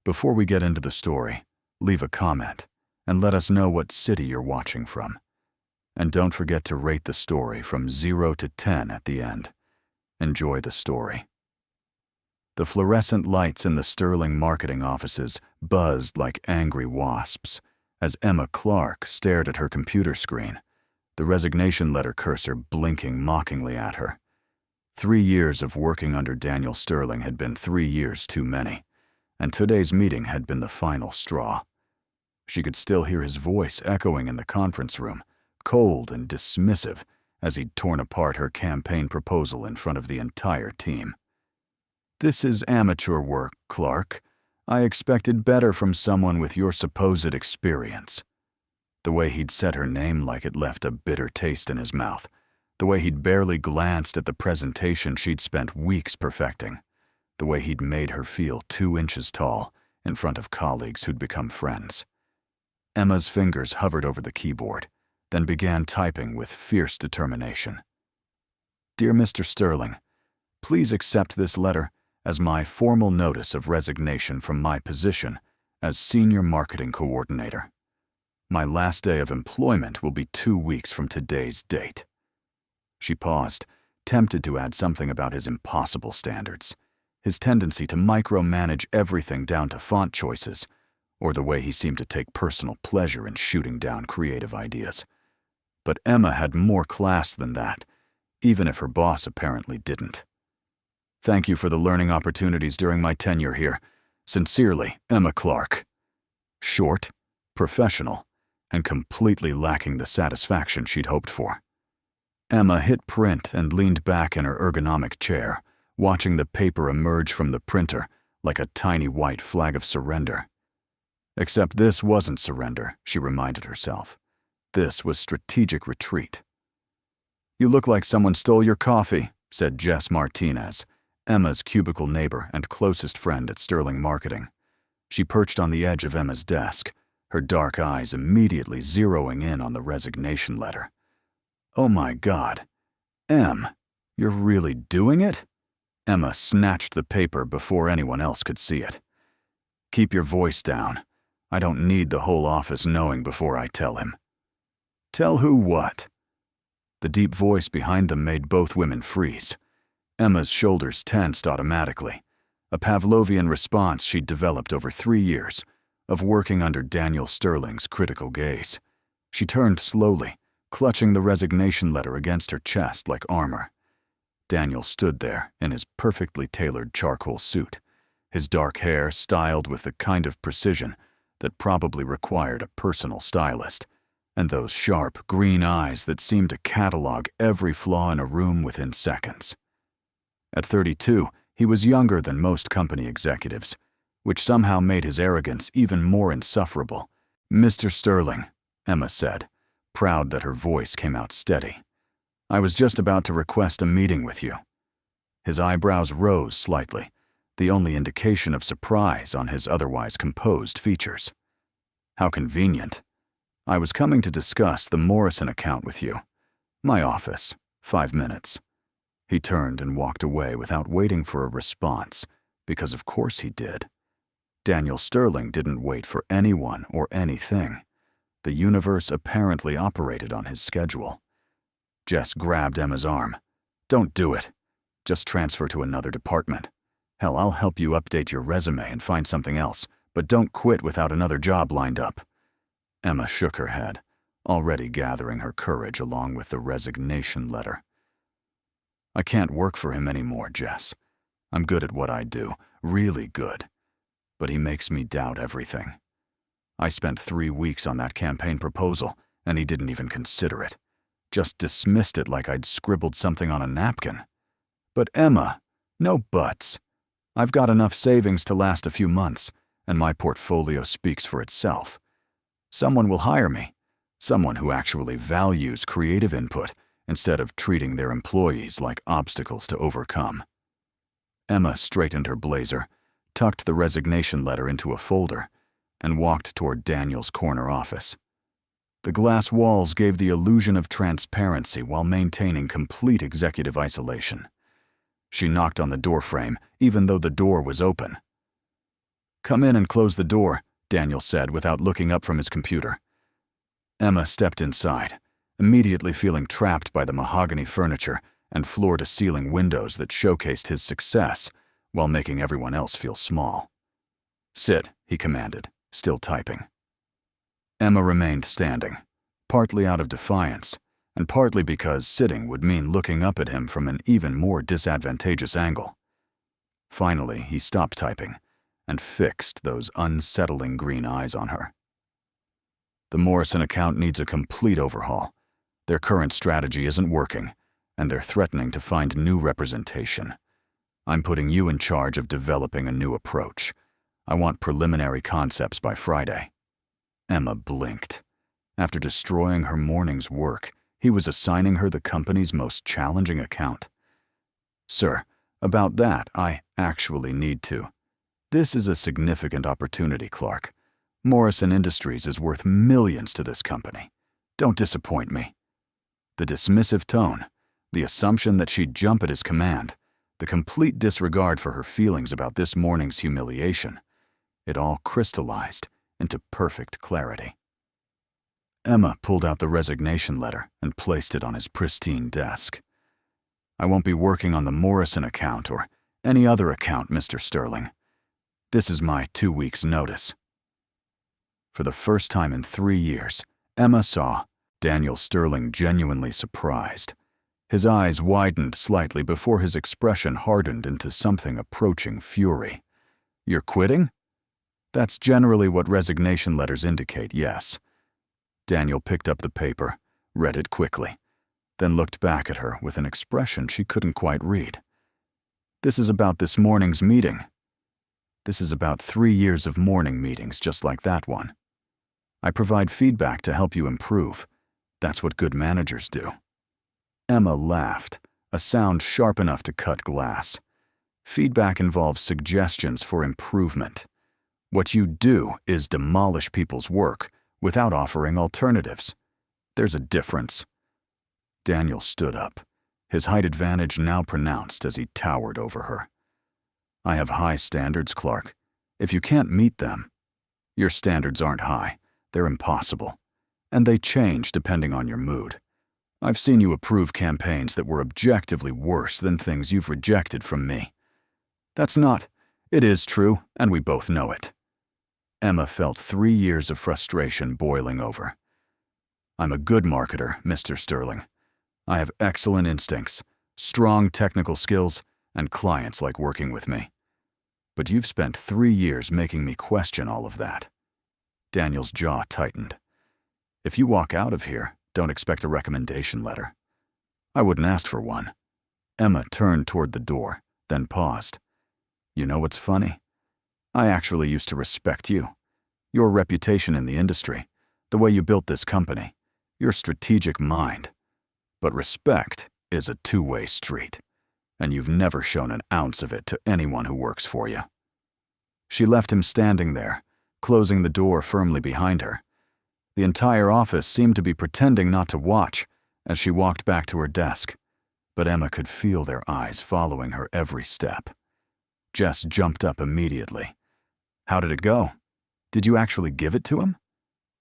Before we get into the story, leave a comment and let us know what city you're watching from. And don't forget to rate the story from 0 to 10 at the end. Enjoy the story. The fluorescent lights in the Sterling marketing offices buzzed like angry wasps as Emma Clark stared at her computer screen, the resignation letter cursor blinking mockingly at her. 3 years of working under Daniel Sterling had been 3 years too many, and today's meeting had been the final straw. She could still hear his voice echoing in the conference room, cold and dismissive, as he'd torn apart her campaign proposal in front of the entire team. "This is amateur work, Clark. I expected better from someone with your supposed experience." The way he'd said her name like it left a bitter taste in his mouth, the way he'd barely glanced at the presentation she'd spent weeks perfecting, the way he'd made her feel 2 inches tall in front of colleagues who'd become friends. Emma's fingers hovered over the keyboard, then began typing with fierce determination. "Dear Mr. Sterling, please accept this letter as my formal notice of resignation from my position as Senior Marketing Coordinator. My last day of employment will be 2 weeks from today's date." She paused, tempted to add something about his impossible standards, his tendency to micromanage everything down to font choices, or the way he seemed to take personal pleasure in shooting down creative ideas. But Emma had more class than that, even if her boss apparently didn't. "Thank you for the learning opportunities during my tenure here. Sincerely, Emma Clark." Short, professional, and completely lacking the satisfaction she'd hoped for. Emma hit print and leaned back in her ergonomic chair, watching the paper emerge from the printer like a tiny white flag of surrender. Except this wasn't surrender, she reminded herself. This was strategic retreat. "You look like someone stole your coffee," said Jess Martinez, Emma's cubicle neighbor and closest friend at Sterling Marketing. She perched on the edge of Emma's desk, her dark eyes immediately zeroing in on the resignation letter. "Oh my God. Em, you're really doing it?" Emma snatched the paper before anyone else could see it. "Keep your voice down. I don't need the whole office knowing before I tell him." "Tell who what?" The deep voice behind them made both women freeze. Emma's shoulders tensed automatically, a Pavlovian response she'd developed over 3 years of working under Daniel Sterling's critical gaze. She turned slowly, clutching the resignation letter against her chest like armor. Daniel stood there in his perfectly tailored charcoal suit, his dark hair styled with the kind of precision that probably required a personal stylist, and those sharp, green eyes that seemed to catalog every flaw in a room within seconds. At 32, he was younger than most company executives, which somehow made his arrogance even more insufferable. "Mr. Sterling," Emma said, proud that her voice came out steady, "I was just about to request a meeting with you." His eyebrows rose slightly, the only indication of surprise on his otherwise composed features. "How convenient. I was coming to discuss the Morrison account with you. My office, 5 minutes." He turned and walked away without waiting for a response, because of course he did. Daniel Sterling didn't wait for anyone or anything. The universe apparently operated on his schedule. Jess grabbed Emma's arm. "Don't do it. Just transfer to another department. Hell, I'll help you update your resume and find something else, but don't quit without another job lined up." Emma shook her head, already gathering her courage along with the resignation letter. "I can't work for him anymore, Jess. I'm good at what I do, really good. But he makes me doubt everything. I spent 3 weeks on that campaign proposal, and he didn't even consider it. Just dismissed it like I'd scribbled something on a napkin. But Emma, no buts. I've got enough savings to last a few months, and my portfolio speaks for itself. Someone will hire me, someone who actually values creative input instead of treating their employees like obstacles to overcome." Emma straightened her blazer, tucked the resignation letter into a folder, and walked toward Daniel's corner office. The glass walls gave the illusion of transparency while maintaining complete executive isolation. She knocked on the doorframe, even though the door was open. "Come in and close the door," Daniel said without looking up from his computer. Emma stepped inside, immediately feeling trapped by the mahogany furniture and floor-to-ceiling windows that showcased his success while making everyone else feel small. "Sit," he commanded, still typing. Emma remained standing, partly out of defiance, and partly because sitting would mean looking up at him from an even more disadvantageous angle. Finally, he stopped typing and fixed those unsettling green eyes on her. "The Morrison account needs a complete overhaul. Their current strategy isn't working, and they're threatening to find new representation. I'm putting you in charge of developing a new approach. I want preliminary concepts by Friday." Emma blinked. After destroying her morning's work, he was assigning her the company's most challenging account. "Sir, about that, I actually need to. This is a significant opportunity, Clark. Morrison Industries is worth millions to this company. Don't disappoint me." The dismissive tone, the assumption that she'd jump at his command, the complete disregard for her feelings about this morning's humiliation, it all crystallized into perfect clarity. Emma pulled out the resignation letter and placed it on his pristine desk. "I won't be working on the Morrison account or any other account, Mr. Sterling. This is my 2 weeks' notice." For the first time in 3 years, Emma saw Daniel Sterling genuinely surprised. His eyes widened slightly before his expression hardened into something approaching fury. "You're quitting?" "That's generally what resignation letters indicate, yes." Daniel picked up the paper, read it quickly, then looked back at her with an expression she couldn't quite read. "This is about this morning's meeting." "This is about 3 years of morning meetings just like that one. I provide feedback to help you improve. That's what good managers do." Emma laughed, a sound sharp enough to cut glass. Feedback involves suggestions for improvement. What you do is demolish people's work without offering alternatives. There's a difference. Daniel stood up, his height advantage now pronounced as he towered over her. "I have high standards, Clark. If you can't meet them, your standards aren't high, they're impossible. And they change depending on your mood. I've seen you approve campaigns that were objectively worse than things you've rejected from me. That's not. It is true, and we both know it." Emma felt 3 years of frustration boiling over. "I'm a good marketer, Mr. Sterling. I have excellent instincts, strong technical skills, and clients like working with me. But you've spent 3 years making me question all of that." Daniel's jaw tightened. "If you walk out of here, don't expect a recommendation letter." "I wouldn't ask for one." Emma turned toward the door, then paused. "You know what's funny? I actually used to respect you. Your reputation in the industry, the way you built this company, your strategic mind. But respect is a two-way street, and you've never shown an ounce of it to anyone who works for you." She left him standing there, closing the door firmly behind her. The entire office seemed to be pretending not to watch as she walked back to her desk, but Emma could feel their eyes following her every step. Jess jumped up immediately. "How did it go? Did you actually give it to him?"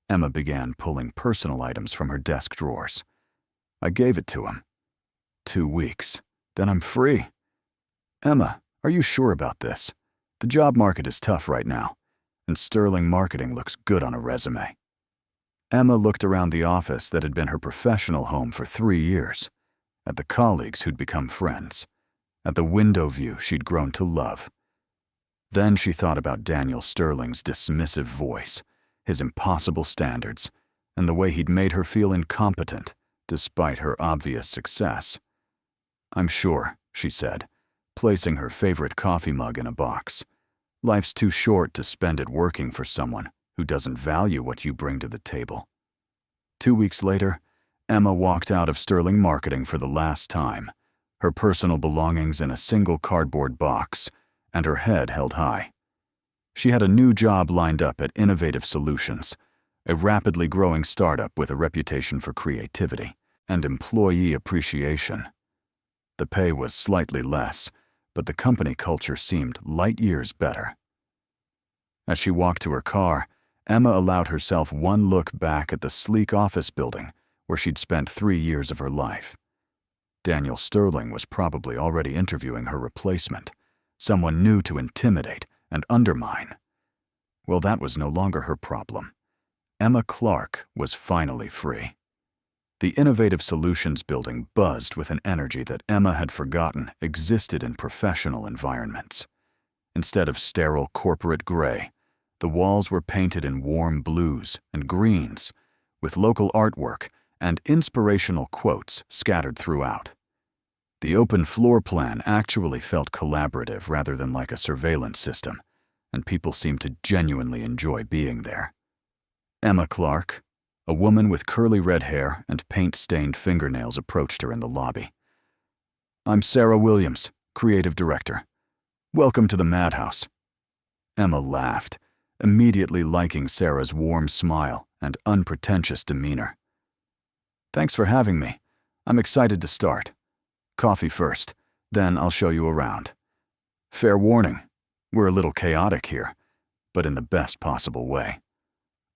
Emma began pulling personal items from her desk drawers. "I gave it to him. 2 weeks. Then I'm free." "Emma, are you sure about this? The job market is tough right now, and Sterling marketing looks good on a resume." Emma looked around the office that had been her professional home for 3 years, at the colleagues who'd become friends, at the window view she'd grown to love. Then she thought about Daniel Sterling's dismissive voice, his impossible standards, and the way he'd made her feel incompetent despite her obvious success. "I'm sure," she said, placing her favorite coffee mug in a box. "Life's too short to spend it working for someone who doesn't value what you bring to the table." 2 weeks later, Emma walked out of Sterling Marketing for the last time, her personal belongings in a single cardboard box, and her head held high. She had a new job lined up at Innovative Solutions, a rapidly growing startup with a reputation for creativity and employee appreciation. The pay was slightly less, but the company culture seemed light years better. As she walked to her car, Emma allowed herself one look back at the sleek office building where she'd spent 3 years of her life. Daniel Sterling was probably already interviewing her replacement, someone new to intimidate and undermine. Well, that was no longer her problem. Emma Clark was finally free. The Innovative Solutions building buzzed with an energy that Emma had forgotten existed in professional environments. Instead of sterile corporate gray, the walls were painted in warm blues and greens, with local artwork and inspirational quotes scattered throughout. The open floor plan actually felt collaborative rather than like a surveillance system, and people seemed to genuinely enjoy being there. Emma Clark, a woman with curly red hair and paint-stained fingernails, approached her in the lobby. "I'm Sarah Williams, creative director. Welcome to the Madhouse." Emma laughed, immediately liking Sarah's warm smile and unpretentious demeanor. "Thanks for having me. I'm excited to start. Coffee first, then I'll show you around. Fair warning, we're a little chaotic here, but in the best possible way.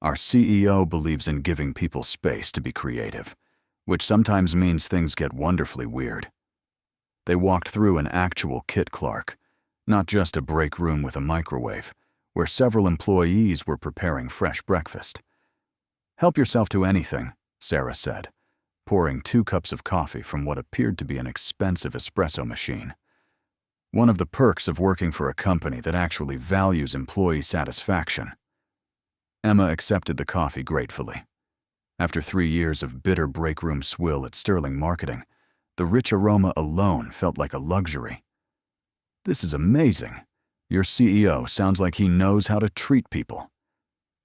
Our CEO believes in giving people space to be creative, which sometimes means things get wonderfully weird." They walked through an actual Kit Clark, not just a break room with a microwave, where several employees were preparing fresh breakfast. "Help yourself to anything," Sarah said, pouring 2 cups of coffee from what appeared to be an expensive espresso machine. One of the perks of working for a company that actually values employee satisfaction. Emma accepted the coffee gratefully. After 3 years of bitter break-room swill at Sterling Marketing, the rich aroma alone felt like a luxury. "This is amazing. Your CEO sounds like he knows how to treat people."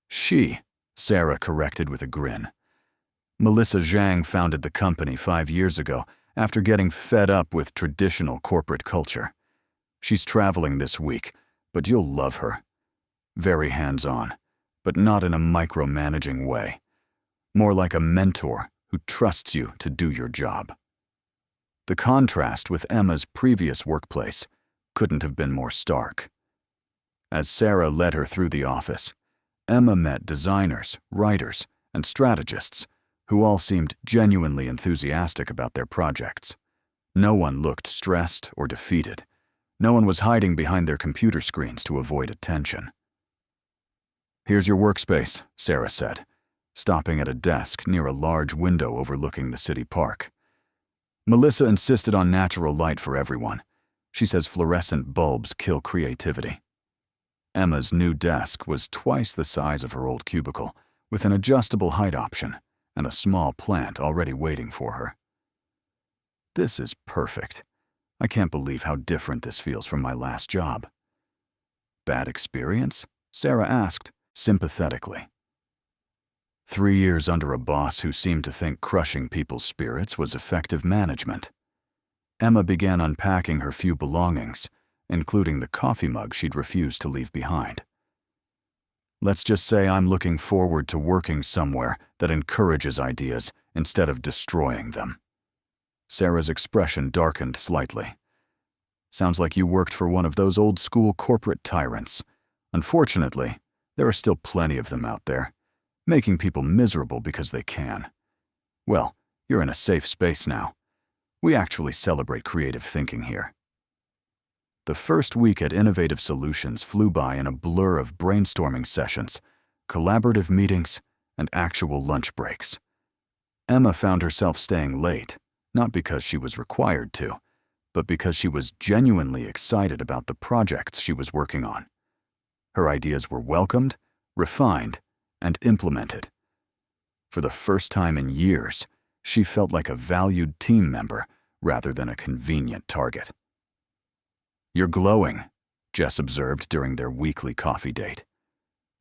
"She," Sarah corrected with a grin. Melissa Zhang founded the company 5 years ago after getting fed up with traditional corporate culture. She's traveling this week, but you'll love her. Very hands-on, but not in a micromanaging way. More like a mentor who trusts you to do your job. The contrast with Emma's previous workplace couldn't have been more stark. As Sarah led her through the office, Emma met designers, writers, and strategists who all seemed genuinely enthusiastic about their projects. No one looked stressed or defeated. No one was hiding behind their computer screens to avoid attention. "Here's your workspace," Sarah said, stopping at a desk near a large window overlooking the city park. Melissa insisted on natural light for everyone. She says fluorescent bulbs kill creativity. Emma's new desk was twice the size of her old cubicle, with an adjustable height option and a small plant already waiting for her. "This is perfect. I can't believe how different this feels from my last job." "Bad experience?" Sarah asked, sympathetically. 3 years under a boss who seemed to think crushing people's spirits was effective management. Emma began unpacking her few belongings, including the coffee mug she'd refused to leave behind. "Let's just say I'm looking forward to working somewhere that encourages ideas instead of destroying them." Sarah's expression darkened slightly. "Sounds like you worked for one of those old-school corporate tyrants. Unfortunately, there are still plenty of them out there, making people miserable because they can. Well, you're in a safe space now. We actually celebrate creative thinking here." The first week at Innovative Solutions flew by in a blur of brainstorming sessions, collaborative meetings, and actual lunch breaks. Emma found herself staying late, not because she was required to, but because she was genuinely excited about the projects she was working on. Her ideas were welcomed, refined, and implemented. For the first time in years, she felt like a valued team member rather than a convenient target. "You're glowing," Jess observed during their weekly coffee date.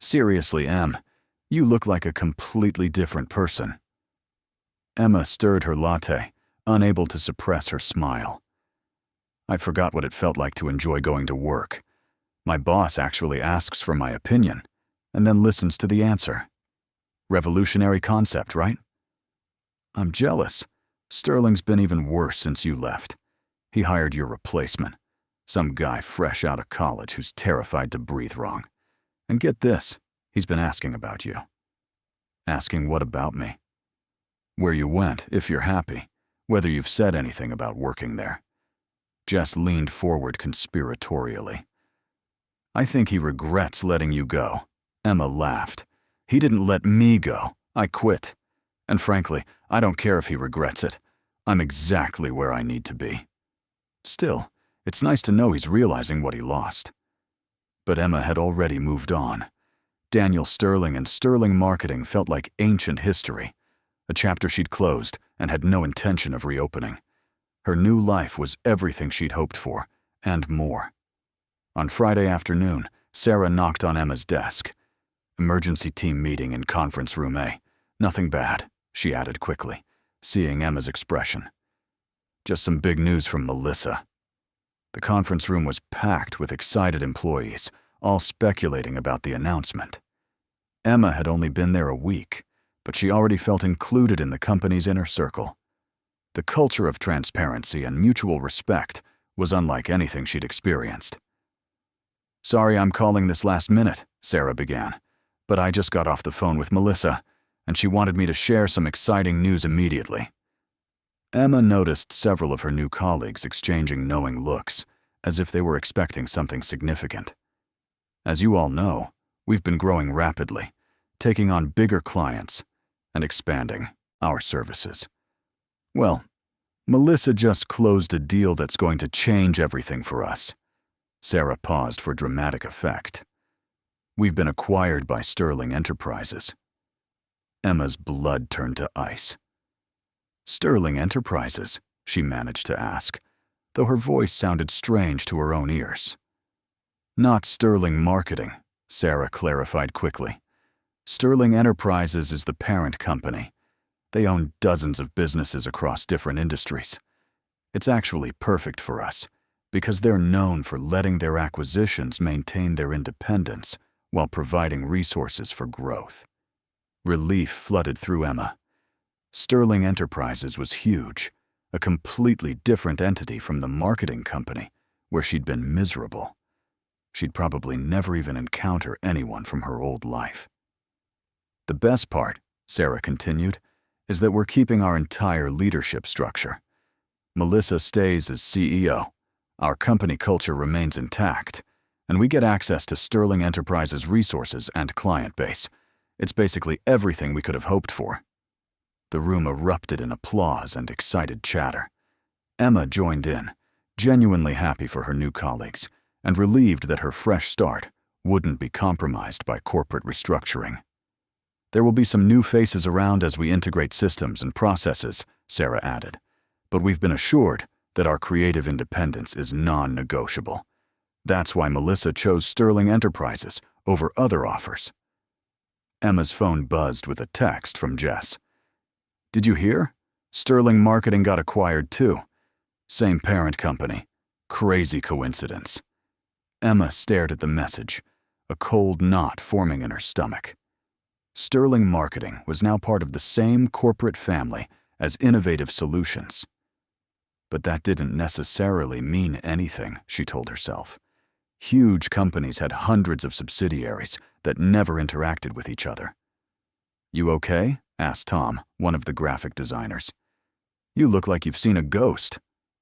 "Seriously, Em, you look like a completely different person." Emma stirred her latte, unable to suppress her smile. "I forgot what it felt like to enjoy going to work. My boss actually asks for my opinion, and then listens to the answer. Revolutionary concept, right?" "I'm jealous. Sterling's been even worse since you left. He hired your replacement, some guy fresh out of college who's terrified to breathe wrong. And get this, he's been asking about you. Asking what about me? Where you went, if you're happy, whether you've said anything about working there. Jess leaned forward conspiratorially. I think he regrets letting you go. Emma laughed. He didn't let me go. I quit. And frankly, I don't care if he regrets it. I'm exactly where I need to be. Still, it's nice to know he's realizing what he lost. But Emma had already moved on. Daniel Sterling and Sterling Marketing felt like ancient history, a chapter she'd closed and had no intention of reopening. Her new life was everything she'd hoped for, and more. On Friday afternoon, Sarah knocked on Emma's desk. Emergency team meeting in conference room A. Nothing bad, she added quickly, seeing Emma's expression. Just some big news from Melissa. The conference room was packed with excited employees, all speculating about the announcement. Emma had only been there a week, but she already felt included in the company's inner circle. The culture of transparency and mutual respect was unlike anything she'd experienced. Sorry I'm calling this last minute, Sarah began, but I just got off the phone with Melissa, and she wanted me to share some exciting news immediately. Emma noticed several of her new colleagues exchanging knowing looks, as if they were expecting something significant. As you all know, we've been growing rapidly, taking on bigger clients, and expanding our services. Well, Melissa just closed a deal that's going to change everything for us. Sarah paused for dramatic effect. We've been acquired by Sterling Enterprises. Emma's blood turned to ice. Sterling Enterprises, she managed to ask, though her voice sounded strange to her own ears. Not Sterling Marketing, Sarah clarified quickly. Sterling Enterprises is the parent company. They own dozens of businesses across different industries. It's actually perfect for us, because they're known for letting their acquisitions maintain their independence while providing resources for growth. Relief flooded through Emma. Sterling Enterprises was huge, a completely different entity from the marketing company, where she'd been miserable. She'd probably never even encounter anyone from her old life. The best part, Sarah continued, is that we're keeping our entire leadership structure. Melissa stays as CEO, our company culture remains intact, and we get access to Sterling Enterprises' resources and client base. It's basically everything we could have hoped for. The room erupted in applause and excited chatter. Emma joined in, genuinely happy for her new colleagues, and relieved that her fresh start wouldn't be compromised by corporate restructuring. There will be some new faces around as we integrate systems and processes, Sarah added, but we've been assured that our creative independence is non-negotiable. That's why Melissa chose Sterling Enterprises over other offers. Emma's phone buzzed with a text from Jess. Did you hear? Sterling Marketing got acquired too. Same parent company. Crazy coincidence. Emma stared at the message, a cold knot forming in her stomach. Sterling Marketing was now part of the same corporate family as Innovative Solutions. But that didn't necessarily mean anything, she told herself. Huge companies had hundreds of subsidiaries that never interacted with each other. You okay? Asked Tom, one of the graphic designers. You look like you've seen a ghost.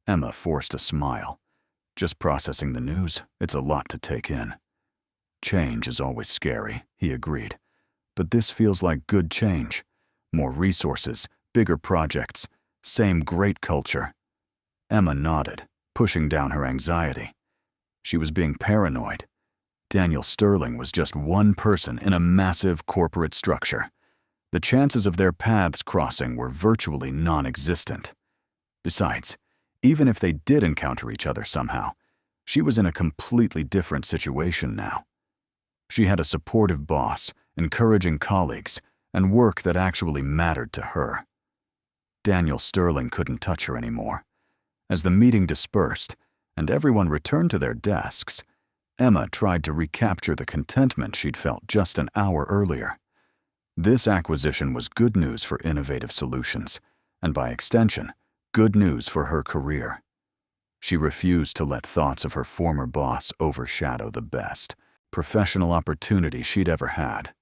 Emma forced a smile. Just processing the news, it's a lot to take in. Change is always scary, he agreed. But this feels like good change. More resources, bigger projects, same great culture. Emma nodded, pushing down her anxiety. She was being paranoid. Daniel Sterling was just one person in a massive corporate structure. The chances of their paths crossing were virtually non-existent. Besides, even if they did encounter each other somehow, she was in a completely different situation now. She had a supportive boss, encouraging colleagues, and work that actually mattered to her. Daniel Sterling couldn't touch her anymore. As the meeting dispersed and everyone returned to their desks, Emma tried to recapture the contentment she'd felt just an hour earlier. This acquisition was good news for Innovative Solutions, and by extension, good news for her career. She refused to let thoughts of her former boss overshadow the best. professional opportunity she'd ever had.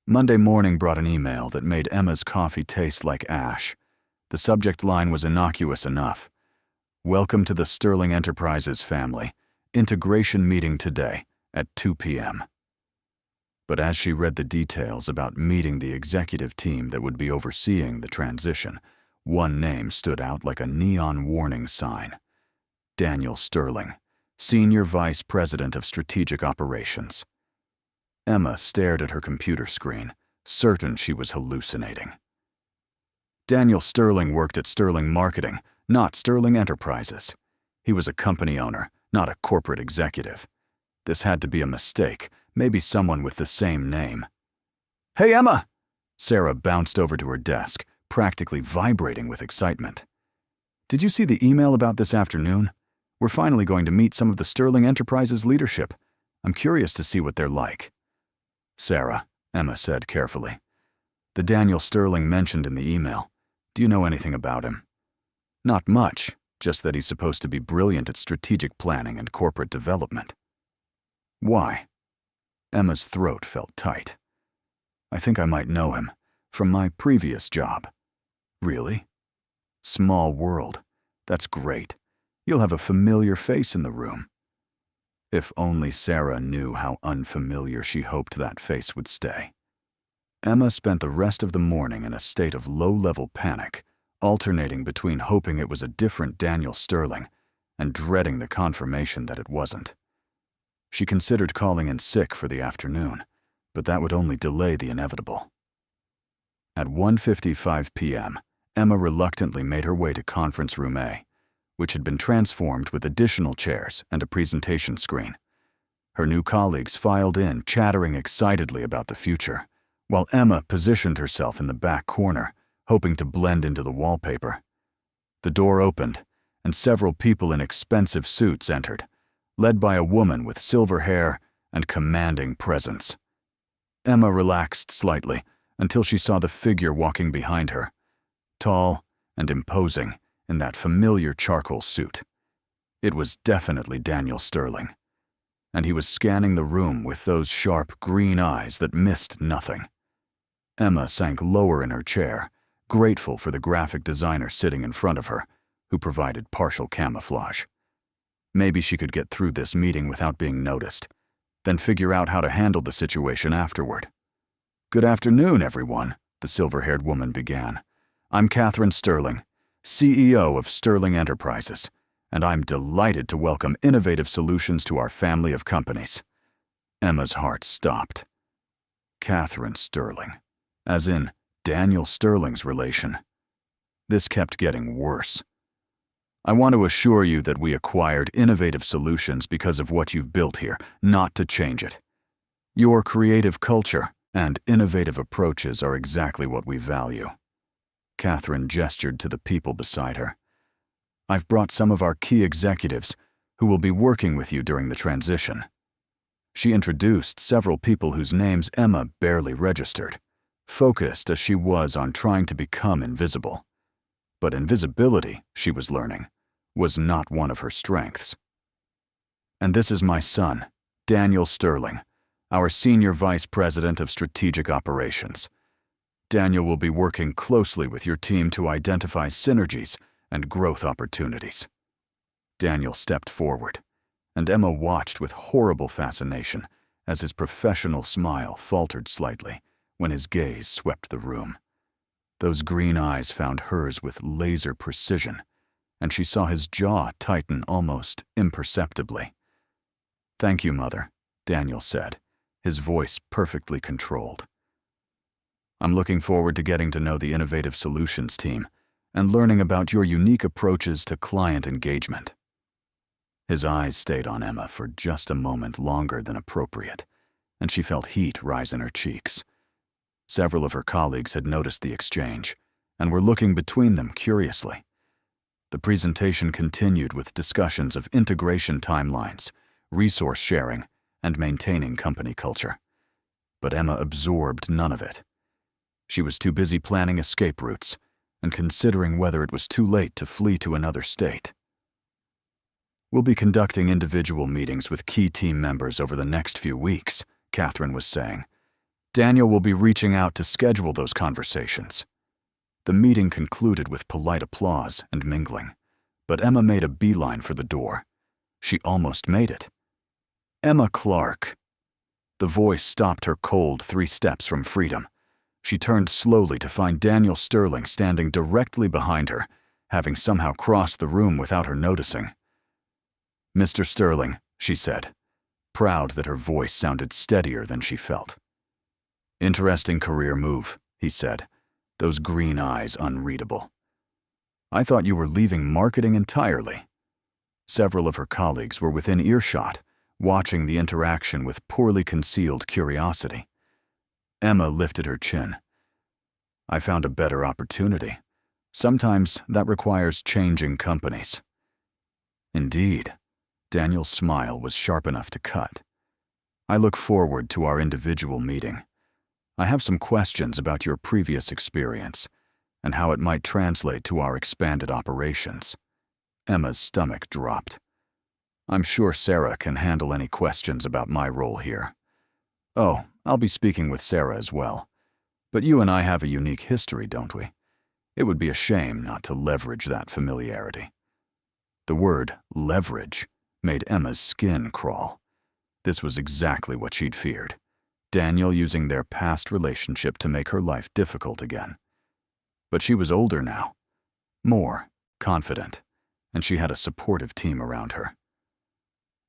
Monday morning brought an email that made Emma's coffee taste like ash. The subject line was innocuous enough. "Welcome to the Sterling Enterprises family. Integration meeting today at 2 p.m. But as she read the details about meeting the executive team that would be overseeing the transition, one name stood out like a neon warning sign. Daniel Sterling, Senior Vice President of Strategic Operations. Emma stared at her computer screen, certain she was hallucinating. Daniel Sterling worked at Sterling Marketing, not Sterling Enterprises. He was a company owner, not a corporate executive. This had to be a mistake, maybe someone with the same name. "Hey, Emma!" Sarah bounced over to her desk, practically vibrating with excitement. "Did you see the email about this afternoon? We're finally going to meet some of the Sterling Enterprises leadership. I'm curious to see what they're like." "Sarah," Emma said carefully. "The Daniel Sterling mentioned in the email. Do you know anything about him?" "Not much, just that he's supposed to be brilliant at strategic planning and corporate development." "Why?" Emma's throat felt tight. "I think I might know him, from my previous job." "Really? Small world. That's great. You'll have a familiar face in the room." If only Sarah knew how unfamiliar she hoped that face would stay. Emma spent the rest of the morning in a state of low-level panic, alternating between hoping it was a different Daniel Sterling and dreading the confirmation that it wasn't. She considered calling in sick for the afternoon, but that would only delay the inevitable. At 1:55 p.m., Emma reluctantly made her way to Conference Room A, which had been transformed with additional chairs and a presentation screen. Her new colleagues filed in, chattering excitedly about the future, while Emma positioned herself in the back corner, hoping to blend into the wallpaper. The door opened, and several people in expensive suits entered, led by a woman with silver hair and commanding presence. Emma relaxed slightly until she saw the figure walking behind her, tall and imposing in that familiar charcoal suit. It was definitely Daniel Sterling, and he was scanning the room with those sharp green eyes that missed nothing. Emma sank lower in her chair, grateful for the graphic designer sitting in front of her, who provided partial camouflage. Maybe she could get through this meeting without being noticed, then figure out how to handle the situation afterward. "Good afternoon, everyone," the silver-haired woman began. "I'm Catherine Sterling, CEO of Sterling Enterprises, and I'm delighted to welcome innovative solutions to our family of companies." Emma's heart stopped. Catherine Sterling, as in Daniel Sterling's relation. This kept getting worse. "I want to assure you that we acquired innovative solutions because of what you've built here, not to change it. Your creative culture and innovative approaches are exactly what we value." Catherine gestured to the people beside her. "I've brought some of our key executives who will be working with you during the transition." She introduced several people whose names Emma barely registered, focused as she was on trying to become invisible. But invisibility, she was learning, was not one of her strengths. "And this is my son, Daniel Sterling, our Senior Vice President of Strategic Operations. Daniel will be working closely with your team to identify synergies and growth opportunities." Daniel stepped forward, and Emma watched with horrible fascination as his professional smile faltered slightly when his gaze swept the room. Those green eyes found hers with laser precision, and she saw his jaw tighten almost imperceptibly. "Thank you, Mother," Daniel said, his voice perfectly controlled. "I'm looking forward to getting to know the Innovative Solutions team and learning about your unique approaches to client engagement." His eyes stayed on Emma for just a moment longer than appropriate, and she felt heat rise in her cheeks. Several of her colleagues had noticed the exchange and were looking between them curiously. The presentation continued with discussions of integration timelines, resource sharing, and maintaining company culture. But Emma absorbed none of it. She was too busy planning escape routes and considering whether it was too late to flee to another state. We'll be conducting individual meetings with key team members over the next few weeks, Catherine was saying. Daniel will be reaching out to schedule those conversations. The meeting concluded with polite applause and mingling, but Emma made a beeline for the door. She almost made it. Emma Clark. The voice stopped her cold 3 steps from freedom. She turned slowly to find Daniel Sterling standing directly behind her, having somehow crossed the room without her noticing. "Mr. Sterling," she said, proud that her voice sounded steadier than she felt. "Interesting career move," he said, those green eyes unreadable. "I thought you were leaving marketing entirely." Several of her colleagues were within earshot, watching the interaction with poorly concealed curiosity. Emma lifted her chin. "I found a better opportunity. Sometimes that requires changing companies." "Indeed." Daniel's smile was sharp enough to cut. "I look forward to our individual meeting. I have some questions about your previous experience and how it might translate to our expanded operations." Emma's stomach dropped. "I'm sure Sarah can handle any questions about my role here." "Oh, I'll be speaking with Sarah as well. But you and I have a unique history, don't we? It would be a shame not to leverage that familiarity." The word leverage made Emma's skin crawl. This was exactly what she'd feared. Daniel using their past relationship to make her life difficult again. But she was older now, more confident, and she had a supportive team around her.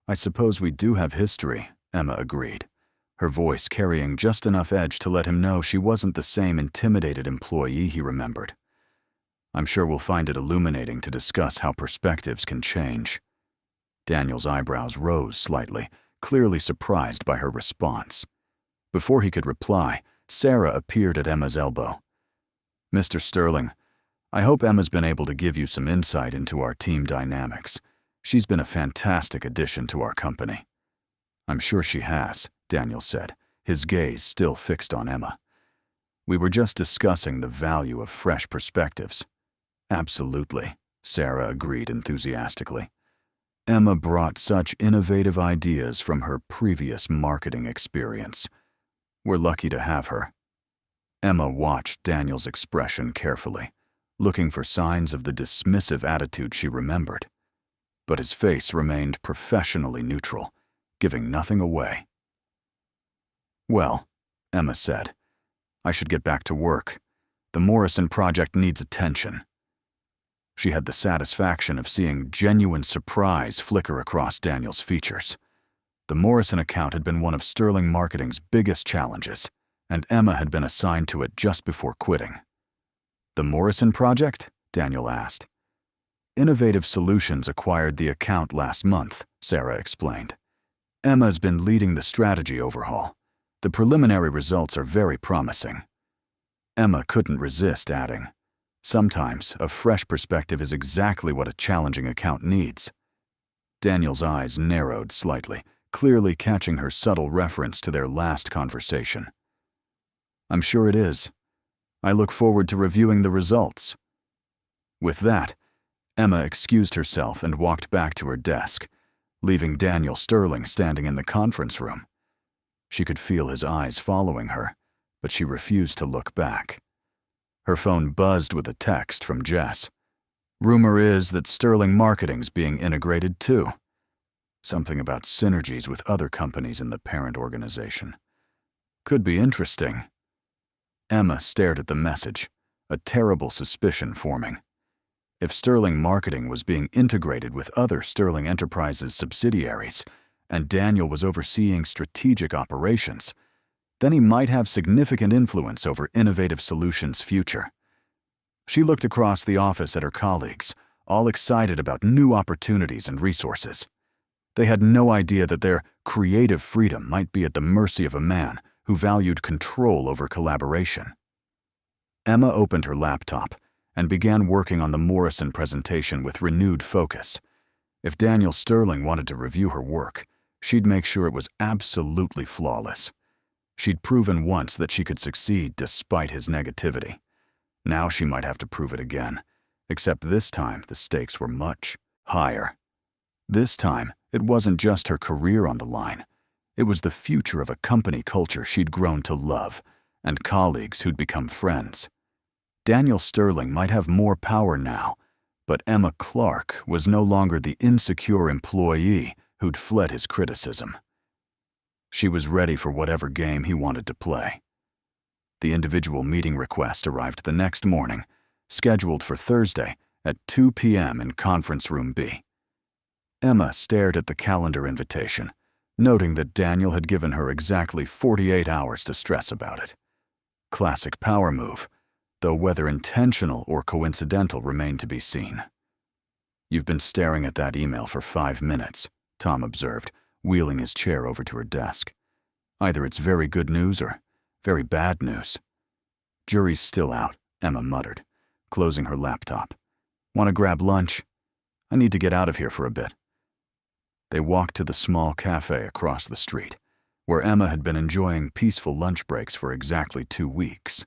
"I suppose we do have history," Emma agreed, her voice carrying just enough edge to let him know she wasn't the same intimidated employee he remembered. "I'm sure we'll find it illuminating to discuss how perspectives can change." Daniel's eyebrows rose slightly, clearly surprised by her response. Before he could reply, Sarah appeared at Emma's elbow. "Mr. Sterling, I hope Emma's been able to give you some insight into our team dynamics. She's been a fantastic addition to our company." "I'm sure she has," Daniel said, his gaze still fixed on Emma. "We were just discussing the value of fresh perspectives." "Absolutely," Sarah agreed enthusiastically. Emma brought such innovative ideas from her previous marketing experience. We're lucky to have her. Emma watched Daniel's expression carefully, looking for signs of the dismissive attitude she remembered. But his face remained professionally neutral, giving nothing away. "Well," Emma said, "I should get back to work. The Morrison project needs attention." She had the satisfaction of seeing genuine surprise flicker across Daniel's features. The Morrison account had been one of Sterling Marketing's biggest challenges, and Emma had been assigned to it just before quitting. "The Morrison project?" Daniel asked. "Innovative Solutions acquired the account last month," Sarah explained. "Emma's been leading the strategy overhaul. The preliminary results are very promising." Emma couldn't resist adding, "Sometimes a fresh perspective is exactly what a challenging account needs." Daniel's eyes narrowed slightly, clearly catching her subtle reference to their last conversation. "I'm sure it is. I look forward to reviewing the results." With that, Emma excused herself and walked back to her desk, leaving Daniel Sterling standing in the conference room. She could feel his eyes following her, but she refused to look back. Her phone buzzed with a text from Jess. "Rumor is that Sterling Marketing's being integrated too. Something about synergies with other companies in the parent organization. Could be interesting." Emma stared at the message, a terrible suspicion forming. If Sterling Marketing was being integrated with other Sterling Enterprises subsidiaries, and Daniel was overseeing strategic operations, then he might have significant influence over Innovative Solutions' future. She looked across the office at her colleagues, all excited about new opportunities and resources. They had no idea that their creative freedom might be at the mercy of a man who valued control over collaboration. Emma opened her laptop and began working on the Morrison presentation with renewed focus. If Daniel Sterling wanted to review her work, she'd make sure it was absolutely flawless. She'd proven once that she could succeed despite his negativity. Now she might have to prove it again, except this time the stakes were much higher. This time, it wasn't just her career on the line. It was the future of a company culture she'd grown to love, and colleagues who'd become friends. Daniel Sterling might have more power now, but Emma Clark was no longer the insecure employee who'd fled his criticism. She was ready for whatever game he wanted to play. The individual meeting request arrived the next morning, scheduled for Thursday at 2 p.m. in Conference Room B. Emma stared at the calendar invitation, noting that Daniel had given her exactly 48 hours to stress about it. Classic power move, though whether intentional or coincidental remained to be seen. "You've been staring at that email for 5 minutes, Tom observed, wheeling his chair over to her desk. "Either it's very good news or very bad news." "Jury's still out," Emma muttered, closing her laptop. "Want to grab lunch? I need to get out of here for a bit." They walked to the small cafe across the street, where Emma had been enjoying peaceful lunch breaks for exactly 2 weeks.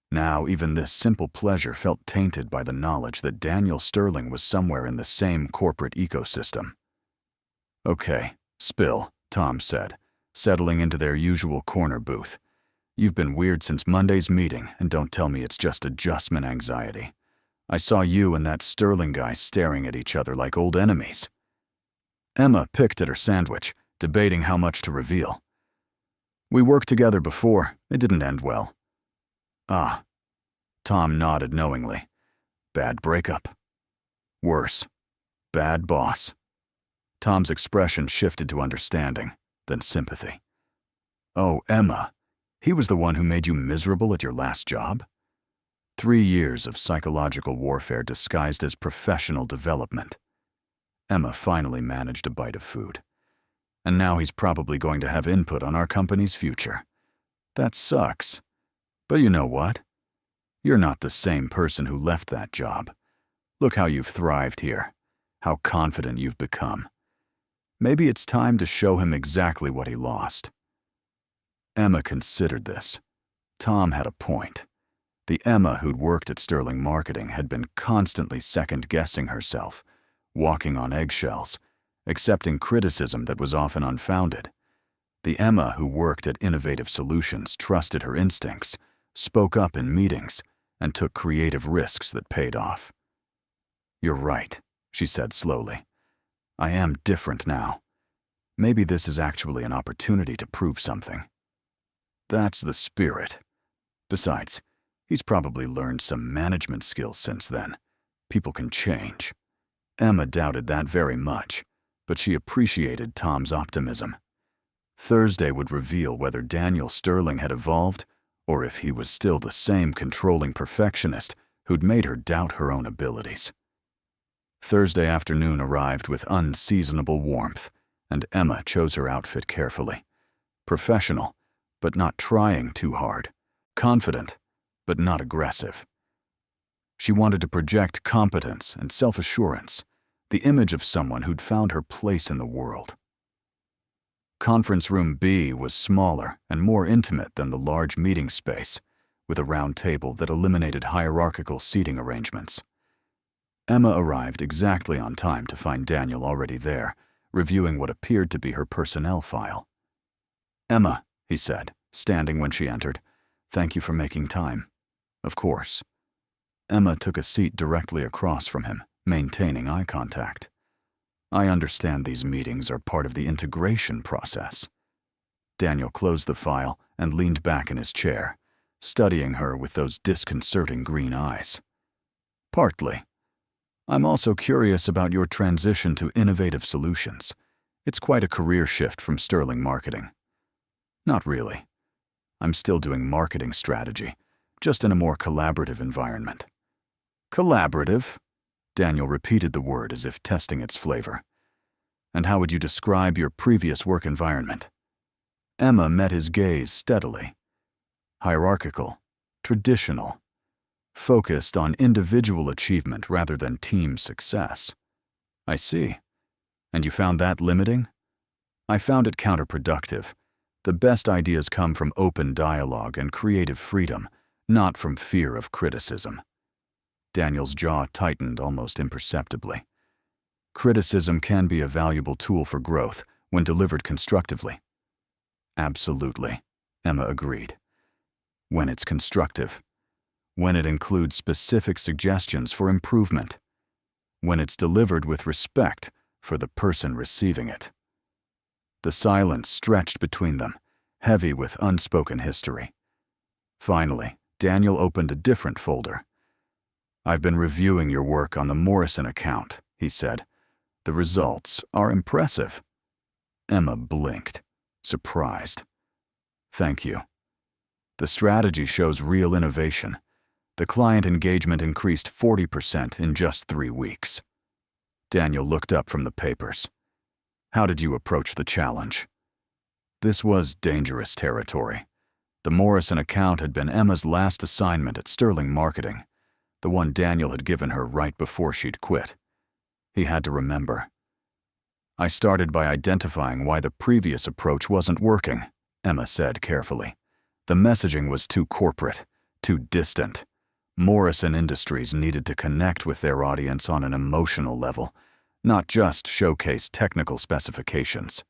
Now, even this simple pleasure felt tainted by the knowledge that Daniel Sterling was somewhere in the same corporate ecosystem. "Okay, spill," Tom said, settling into their usual corner booth. "You've been weird since Monday's meeting, and don't tell me it's just adjustment anxiety. I saw you and that Sterling guy staring at each other like old enemies." Emma picked at her sandwich, debating how much to reveal. "We worked together before. It didn't end well." "Ah." Tom nodded knowingly. "Bad breakup." "Worse. Bad boss." Tom's expression shifted to understanding, then sympathy. "Oh, Emma, he was the one who made you miserable at your last job?" 3 years of psychological warfare disguised as professional development. Emma finally managed a bite of food. "And now he's probably going to have input on our company's future. That sucks. But you know what? You're not the same person who left that job. Look how you've thrived here, how confident you've become. Maybe it's time to show him exactly what he lost." Emma considered this. Tom had a point. The Emma who'd worked at Sterling Marketing had been constantly second-guessing herself, walking on eggshells, accepting criticism that was often unfounded. The Emma who worked at Innovative Solutions trusted her instincts, spoke up in meetings, and took creative risks that paid off. "You're right," she said slowly. "I am different now. Maybe this is actually an opportunity to prove something." "That's the spirit. Besides, he's probably learned some management skills since then. People can change." Emma doubted that very much, but she appreciated Tom's optimism. Thursday would reveal whether Daniel Sterling had evolved or if he was still the same controlling perfectionist who'd made her doubt her own abilities. Thursday afternoon arrived with unseasonable warmth, and Emma chose her outfit carefully. Professional, but not trying too hard. Confident, but not aggressive. She wanted to project competence and self-assurance, the image of someone who'd found her place in the world. Conference Room B was smaller and more intimate than the large meeting space, with a round table that eliminated hierarchical seating arrangements. Emma arrived exactly on time to find Daniel already there, reviewing what appeared to be her personnel file. "Emma," he said, standing when she entered, "thank you for making time." "Of course." Emma took a seat directly across from him, maintaining eye contact. "I understand these meetings are part of the integration process." Daniel closed the file and leaned back in his chair, studying her with those disconcerting green eyes. "Partly. I'm also curious about your transition to Innovative Solutions. It's quite a career shift from Sterling Marketing." "Not really. I'm still doing marketing strategy, just in a more collaborative environment." "Collaborative?" Daniel repeated the word as if testing its flavor. "And how would you describe your previous work environment?" Emma met his gaze steadily. "Hierarchical, traditional, focused on individual achievement rather than team success." "I see. And you found that limiting?" "I found it counterproductive. The best ideas come from open dialogue and creative freedom, not from fear of criticism." Daniel's jaw tightened almost imperceptibly. Criticism can be a valuable tool for growth when delivered constructively. Absolutely, Emma agreed. When it's constructive. When it includes specific suggestions for improvement. When it's delivered with respect for the person receiving it. The silence stretched between them, heavy with unspoken history. Finally, Daniel opened a different folder. "I've been reviewing your work on the Morrison account," he said. "The results are impressive." Emma blinked, surprised. "Thank you. The strategy shows real innovation. The client engagement increased 40% in just 3 weeks." Daniel looked up from the papers. "How did you approach the challenge?" This was dangerous territory. The Morrison account had been Emma's last assignment at Sterling Marketing, the one Daniel had given her right before she'd quit. He had to remember. "I started by identifying why the previous approach wasn't working," Emma said carefully. "The messaging was too corporate, too distant. Morrison Industries needed to connect with their audience on an emotional level, not just showcase technical specifications.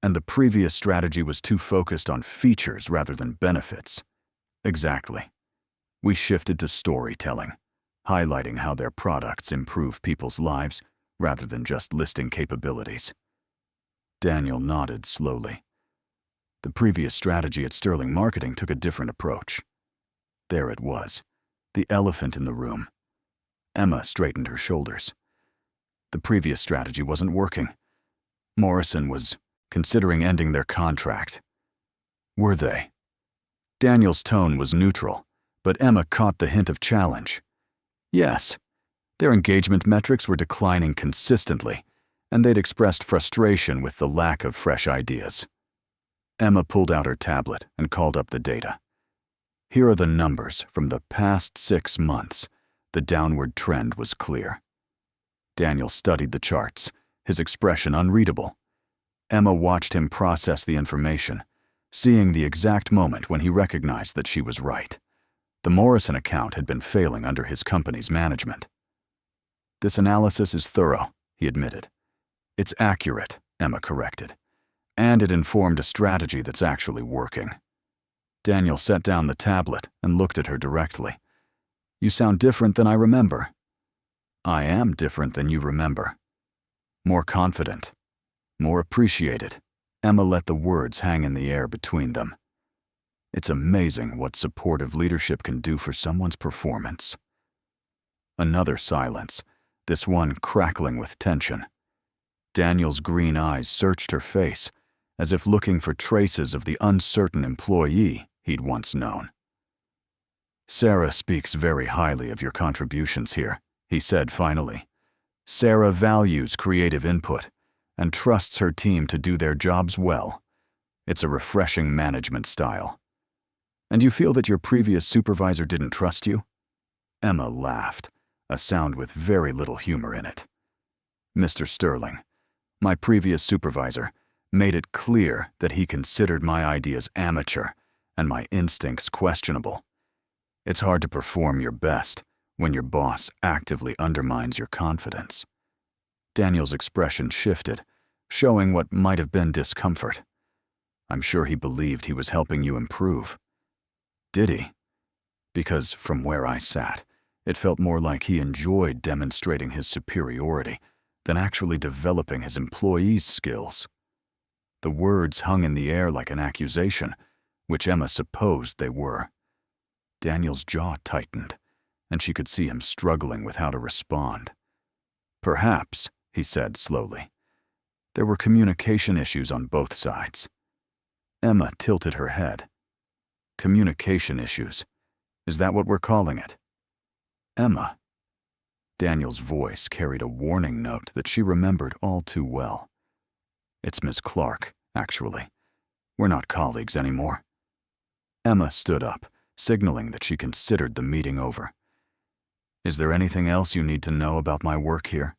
And the previous strategy was too focused on features rather than benefits." "Exactly. We shifted to storytelling, highlighting how their products improve people's lives rather than just listing capabilities." Daniel nodded slowly. The previous strategy at Sterling Marketing took a different approach. There it was, the elephant in the room. Emma straightened her shoulders. The previous strategy wasn't working. Morrison was considering ending their contract. Were they? Daniel's tone was neutral, but Emma caught the hint of challenge. Yes, their engagement metrics were declining consistently, and they'd expressed frustration with the lack of fresh ideas. Emma pulled out her tablet and called up the data. "Here are the numbers from the past 6 months. The downward trend was clear." Daniel studied the charts, his expression unreadable. Emma watched him process the information, seeing the exact moment when he recognized that she was right. The Morrison account had been failing under his company's management. "This analysis is thorough," he admitted. "It's accurate," Emma corrected. "And it informed a strategy that's actually working." Daniel set down the tablet and looked at her directly. "You sound different than I remember." "I am different than you remember. More confident. More appreciated." Emma let the words hang in the air between them. It's amazing what supportive leadership can do for someone's performance. Another silence, this one crackling with tension. Daniel's green eyes searched her face, as if looking for traces of the uncertain employee he'd once known. "Sarah speaks very highly of your contributions here," he said finally. "Sarah values creative input and trusts her team to do their jobs well. It's a refreshing management style." "And you feel that your previous supervisor didn't trust you?" Emma laughed, a sound with very little humor in it. "Mr. Sterling, my previous supervisor, made it clear that he considered my ideas amateur and my instincts questionable. It's hard to perform your best when your boss actively undermines your confidence." Daniel's expression shifted, showing what might have been discomfort. "I'm sure he believed he was helping you improve." "Did he?" Because from where I sat, it felt more like he enjoyed demonstrating his superiority than actually developing his employees' skills. The words hung in the air like an accusation, which Emma supposed they were. Daniel's jaw tightened, and she could see him struggling with how to respond. "Perhaps," he said slowly. "There were communication issues on both sides." Emma tilted her head. "Communication issues. Is that what we're calling it?" "Emma." Daniel's voice carried a warning note that she remembered all too well. "It's Miss Clark, actually. We're not colleagues anymore." Emma stood up, signaling that she considered the meeting over. "Is there anything else you need to know about my work here?"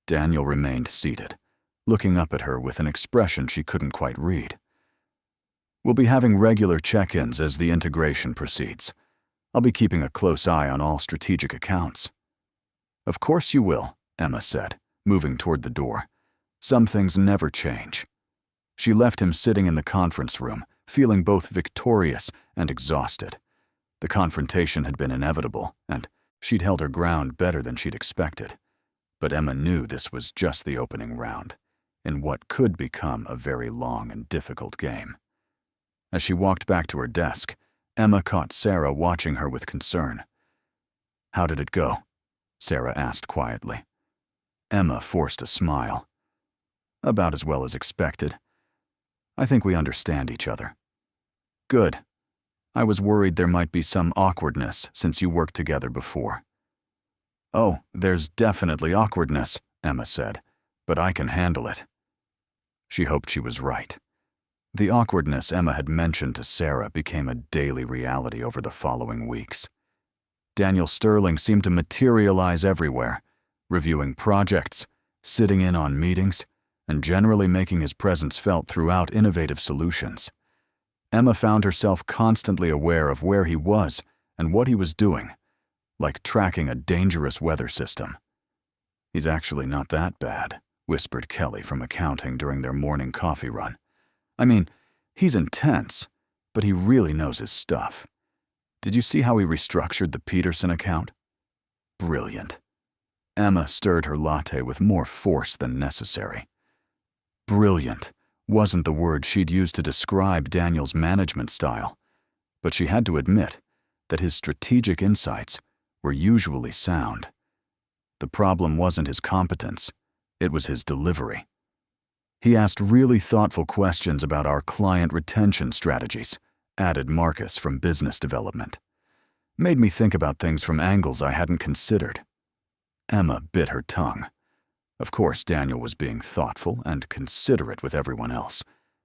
Daniel remained seated, looking up at her with an expression she couldn't quite read. "We'll be having regular check-ins as the integration proceeds. I'll be keeping a close eye on all strategic accounts." "Of course you will," Emma said, moving toward the door. Some things never change. She left him sitting in the conference room, feeling both victorious and exhausted. The confrontation had been inevitable, and she'd held her ground better than she'd expected. But Emma knew this was just the opening round, in what could become a very long and difficult game. As she walked back to her desk, Emma caught Sarah watching her with concern. "How did it go?" Sarah asked quietly. Emma forced a smile. "About as well as expected. I think we understand each other." "Good. I was worried there might be some awkwardness since you worked together before." "Oh, there's definitely awkwardness," Emma said, "but I can handle it." She hoped she was right. The awkwardness Emma had mentioned to Sarah became a daily reality over the following weeks. Daniel Sterling seemed to materialize everywhere, reviewing projects, sitting in on meetings, and generally making his presence felt throughout innovative solutions. Emma found herself constantly aware of where he was and what he was doing, like tracking a dangerous weather system. "He's actually not that bad," whispered Kelly from accounting during their morning coffee run. "I mean, he's intense, but he really knows his stuff. Did you see how he restructured the Peterson account? Brilliant." Emma stirred her latte with more force than necessary. Brilliant wasn't the word she'd used to describe Daniel's management style, but she had to admit that his strategic insights were usually sound. The problem wasn't his competence, it was his delivery. He asked really thoughtful questions about our client retention strategies, added Marcus from business development. Made me think about things from angles I hadn't considered. Emma bit her tongue. Of course, Daniel was being thoughtful and considerate with everyone else.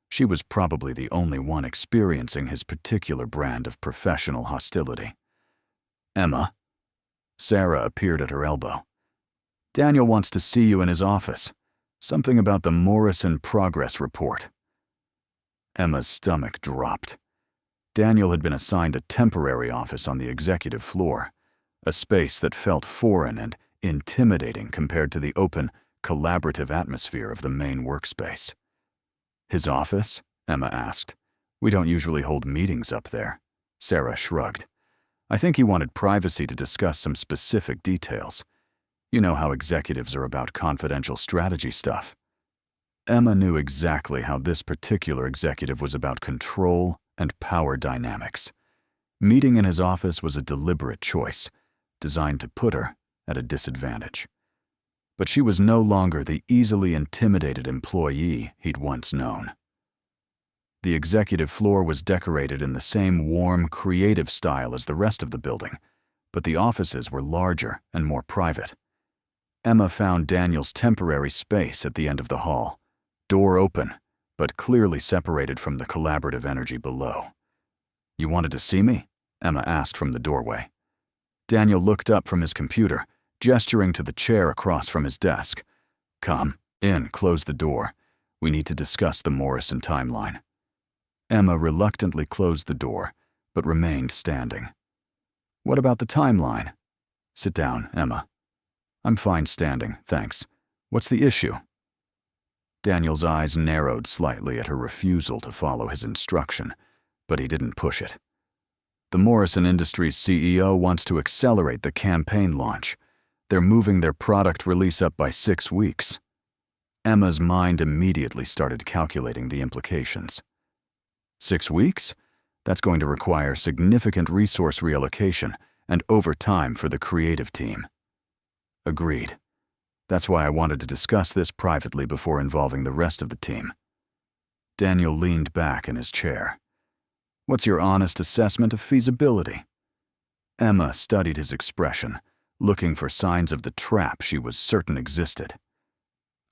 She was probably the only one experiencing his particular brand of professional hostility. "Emma?" Sarah appeared at her elbow. "Daniel wants to see you in his office. Something about the Morrison progress report." Emma's stomach dropped. Daniel had been assigned a temporary office on the executive floor, a space that felt foreign and intimidating compared to the open, collaborative atmosphere of the main workspace. "His office?" Emma asked. "We don't usually hold meetings up there." Sarah shrugged. "I think he wanted privacy to discuss some specific details. You know how executives are about confidential strategy stuff." Emma knew exactly how this particular executive was about control and power dynamics. Meeting in his office was a deliberate choice, designed to put her at a disadvantage. But she was no longer the easily intimidated employee he'd once known. The executive floor was decorated in the same warm, creative style as the rest of the building, but the offices were larger and more private. Emma found Daniel's temporary space at the end of the hall, door open, but clearly separated from the collaborative energy below. "You wanted to see me?" Emma asked from the doorway. Daniel looked up from his computer, gesturing to the chair across from his desk. "Come in, close the door. We need to discuss the Morrison timeline." Emma reluctantly closed the door, but remained standing. "What about the timeline?" "Sit down, Emma." "I'm fine standing, thanks. What's the issue?" Daniel's eyes narrowed slightly at her refusal to follow his instruction, but he didn't push it. "The Morrison Industries CEO wants to accelerate the campaign launch. They're moving their product release up by 6 weeks. Emma's mind immediately started calculating the implications. 6 weeks? That's going to require significant resource reallocation and overtime for the creative team. Agreed. That's why I wanted to discuss this privately before involving the rest of the team. Daniel leaned back in his chair. What's your honest assessment of feasibility? Emma studied his expression, looking for signs of the trap she was certain existed.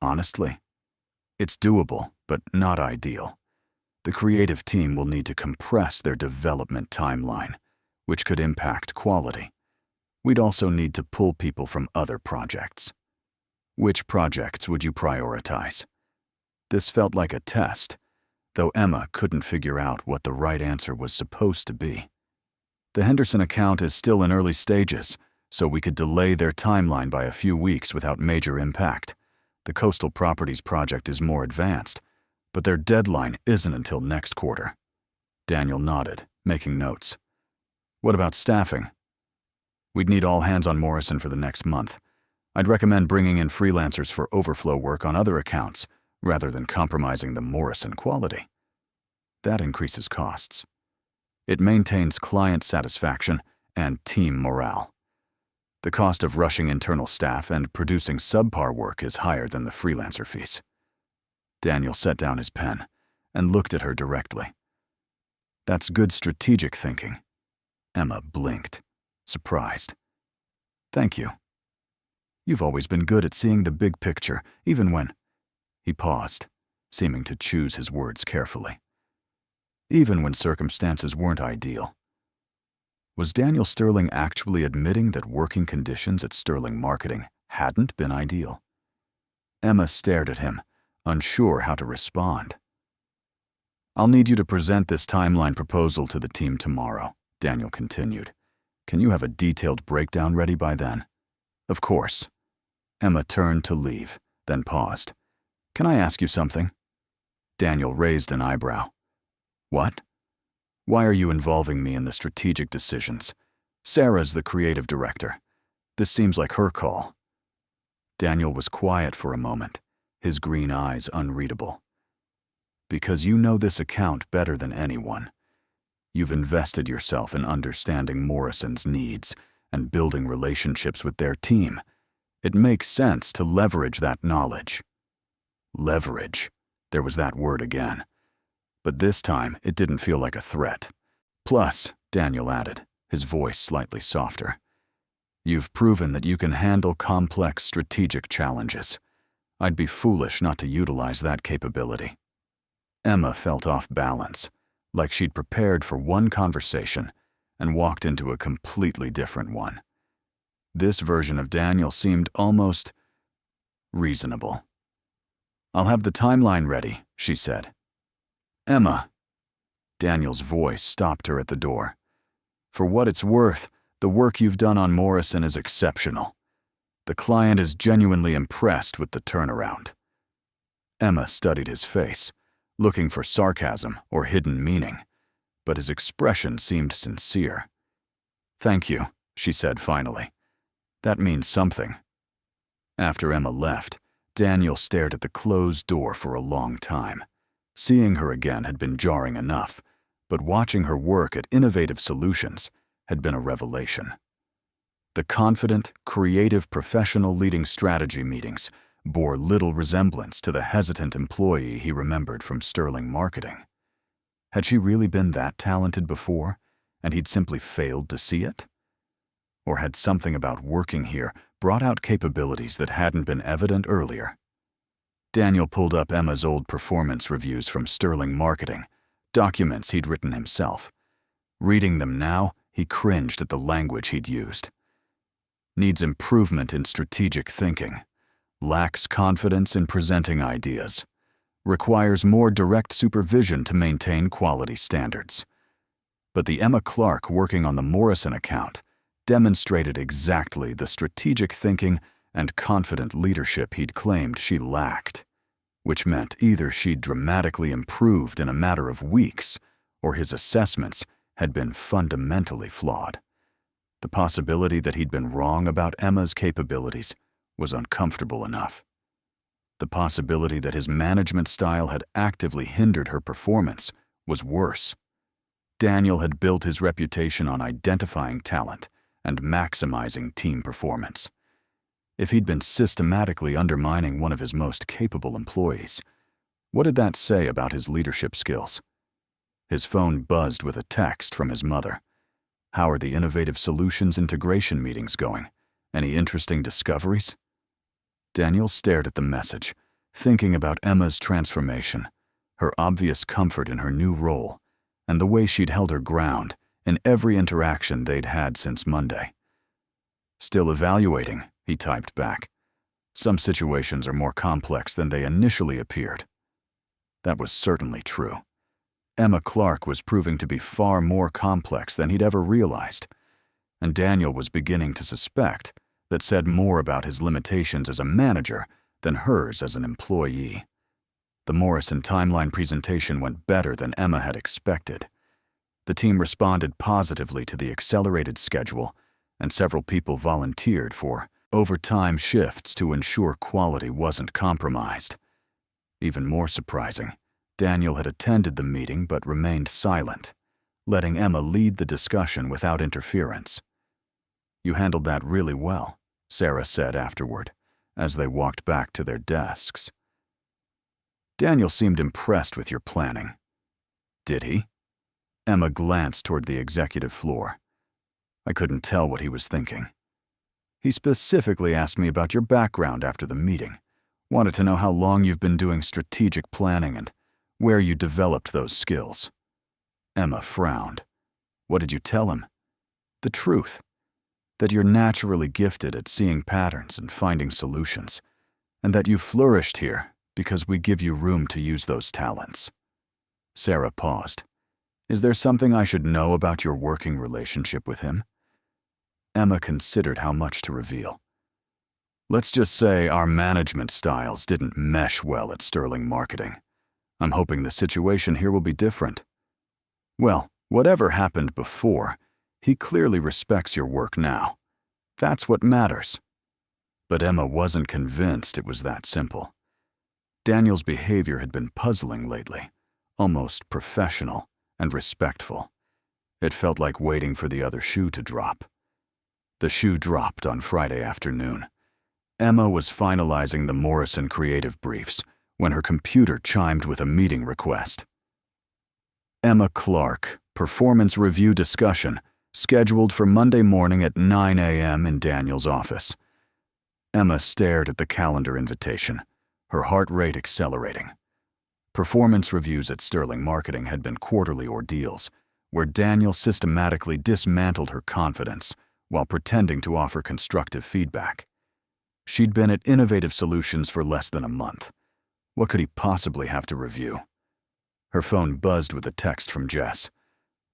Honestly, it's doable, but not ideal. The creative team will need to compress their development timeline, which could impact quality. We'd also need to pull people from other projects. Which projects would you prioritize? This felt like a test, though Emma couldn't figure out what the right answer was supposed to be. The Henderson account is still in early stages, so we could delay their timeline by a few weeks without major impact. The coastal properties project is more advanced, but their deadline isn't until next quarter. Daniel nodded, making notes. What about staffing? We'd need all hands on Morrison for the next month. I'd recommend bringing in freelancers for overflow work on other accounts, rather than compromising the Morrison quality. That increases costs. It maintains client satisfaction and team morale. The cost of rushing internal staff and producing subpar work is higher than the freelancer fees. Daniel set down his pen and looked at her directly. That's good strategic thinking. Emma blinked, surprised. Thank you. You've always been good at seeing the big picture, even when... He paused, seeming to choose his words carefully. Even when circumstances weren't ideal. Was Daniel Sterling actually admitting that working conditions at Sterling Marketing hadn't been ideal? Emma stared at him, unsure how to respond. I'll need you to present this timeline proposal to the team tomorrow, Daniel continued. Can you have a detailed breakdown ready by then? Of course. Emma turned to leave, then paused. Can I ask you something? Daniel raised an eyebrow. What? Why are you involving me in the strategic decisions? Sarah's the creative director. This seems like her call. Daniel was quiet for a moment, his green eyes unreadable. Because you know this account better than anyone. You've invested yourself in understanding Morrison's needs and building relationships with their team. It makes sense to leverage that knowledge. Leverage. There was that word again. But this time, it didn't feel like a threat. Plus, Daniel added, his voice slightly softer, you've proven that you can handle complex strategic challenges. I'd be foolish not to utilize that capability. Emma felt off balance, like she'd prepared for one conversation and walked into a completely different one. This version of Daniel seemed almost reasonable. I'll have the timeline ready, she said. Emma. Daniel's voice stopped her at the door. For what it's worth, the work you've done on Morrison is exceptional. The client is genuinely impressed with the turnaround. Emma studied his face, looking for sarcasm or hidden meaning, but his expression seemed sincere. Thank you, she said finally. That means something. After Emma left, Daniel stared at the closed door for a long time. Seeing her again had been jarring enough, but watching her work at Innovative Solutions had been a revelation. The confident, creative professional leading strategy meetings bore little resemblance to the hesitant employee he remembered from Sterling Marketing. Had she really been that talented before, and he'd simply failed to see it? Or had something about working here brought out capabilities that hadn't been evident earlier? Daniel pulled up Emma's old performance reviews from Sterling Marketing, documents he'd written himself. Reading them now, he cringed at the language he'd used. Needs improvement in strategic thinking. Lacks confidence in presenting ideas. Requires more direct supervision to maintain quality standards. But the Emma Clark working on the Morrison account demonstrated exactly the strategic thinking and confident leadership he'd claimed she lacked, which meant either she'd dramatically improved in a matter of weeks, or his assessments had been fundamentally flawed. The possibility that he'd been wrong about Emma's capabilities was uncomfortable enough. The possibility that his management style had actively hindered her performance was worse. Daniel had built his reputation on identifying talent and maximizing team performance. If he'd been systematically undermining one of his most capable employees, what did that say about his leadership skills? His phone buzzed with a text from his mother. How are the Innovative Solutions integration meetings going? Any interesting discoveries? Daniel stared at the message, thinking about Emma's transformation, her obvious comfort in her new role, and the way she'd held her ground in every interaction they'd had since Monday. Still evaluating, he typed back. Some situations are more complex than they initially appeared. That was certainly true. Emma Clark was proving to be far more complex than he'd ever realized, and Daniel was beginning to suspect that said more about his limitations as a manager than hers as an employee. The Morrison timeline presentation went better than Emma had expected. The team responded positively to the accelerated schedule, and several people volunteered for overtime shifts to ensure quality wasn't compromised. Even more surprising, Daniel had attended the meeting but remained silent, letting Emma lead the discussion without interference. "You handled that really well," Sarah said afterward, as they walked back to their desks. "Daniel seemed impressed with your planning." "Did he?" Emma glanced toward the executive floor. "I couldn't tell what he was thinking. He specifically asked me about your background after the meeting, wanted to know how long you've been doing strategic planning and where you developed those skills." Emma frowned. "What did you tell him?" "The truth. That you're naturally gifted at seeing patterns and finding solutions, and that you flourished here because we give you room to use those talents." Sarah paused. "Is there something I should know about your working relationship with him?" Emma considered how much to reveal. "Let's just say our management styles didn't mesh well at Sterling Marketing. I'm hoping the situation here will be different." "Well, whatever happened before, he clearly respects your work now. That's what matters." But Emma wasn't convinced it was that simple. Daniel's behavior had been puzzling lately, almost professional and respectful. It felt like waiting for the other shoe to drop. The shoe dropped on Friday afternoon. Emma was finalizing the Morrison creative briefs when her computer chimed with a meeting request. "Emma Clark, performance review discussion, scheduled for Monday morning at 9 a.m. in Daniel's office." Emma stared at the calendar invitation, her heart rate accelerating. Performance reviews at Sterling Marketing had been quarterly ordeals, where Daniel systematically dismantled her confidence while pretending to offer constructive feedback. She'd been at Innovative Solutions for less than a month. What could he possibly have to review? Her phone buzzed with a text from Jess.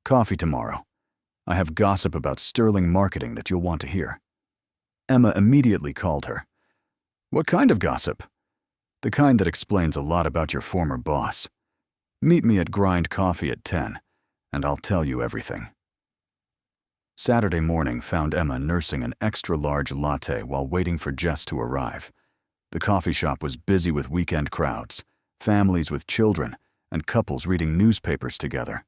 "Coffee tomorrow. I have gossip about Sterling Marketing that you'll want to hear." Emma immediately called her. "What kind of gossip?" "The kind that explains a lot about your former boss. Meet me at Grind Coffee at 10, and I'll tell you everything." Saturday morning found Emma nursing an extra-large latte while waiting for Jess to arrive. The coffee shop was busy with weekend crowds, families with children, and couples reading newspapers together.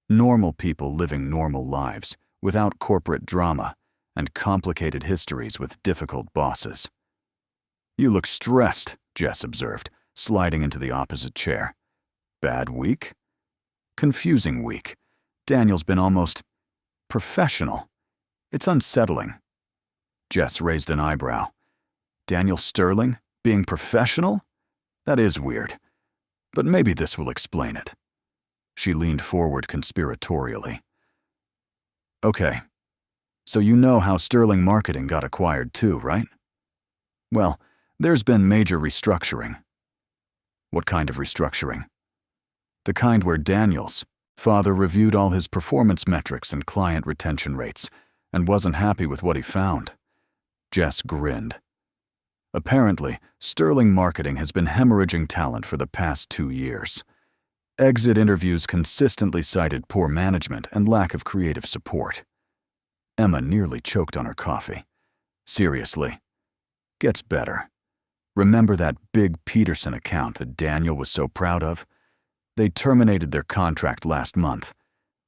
Normal people living normal lives, without corporate drama, and complicated histories with difficult bosses. "You look stressed," Jess observed, sliding into the opposite chair. "Bad week?" "Confusing week. Daniel's been almost professional. It's unsettling." Jess raised an eyebrow. "Daniel Sterling? Being professional? That is weird. But maybe this will explain it." She leaned forward conspiratorially. "Okay, so you know how Sterling Marketing got acquired too, right?" "Well, there's been major restructuring." "What kind of restructuring?" "The kind where Daniel's father reviewed all his performance metrics and client retention rates and wasn't happy with what he found." Jess grinned. "Apparently, Sterling Marketing has been hemorrhaging talent for the past 2 years. Exit interviews consistently cited poor management and lack of creative support." Emma nearly choked on her coffee. "Seriously. Gets better. Remember that big Peterson account that Daniel was so proud of? They terminated their contract last month,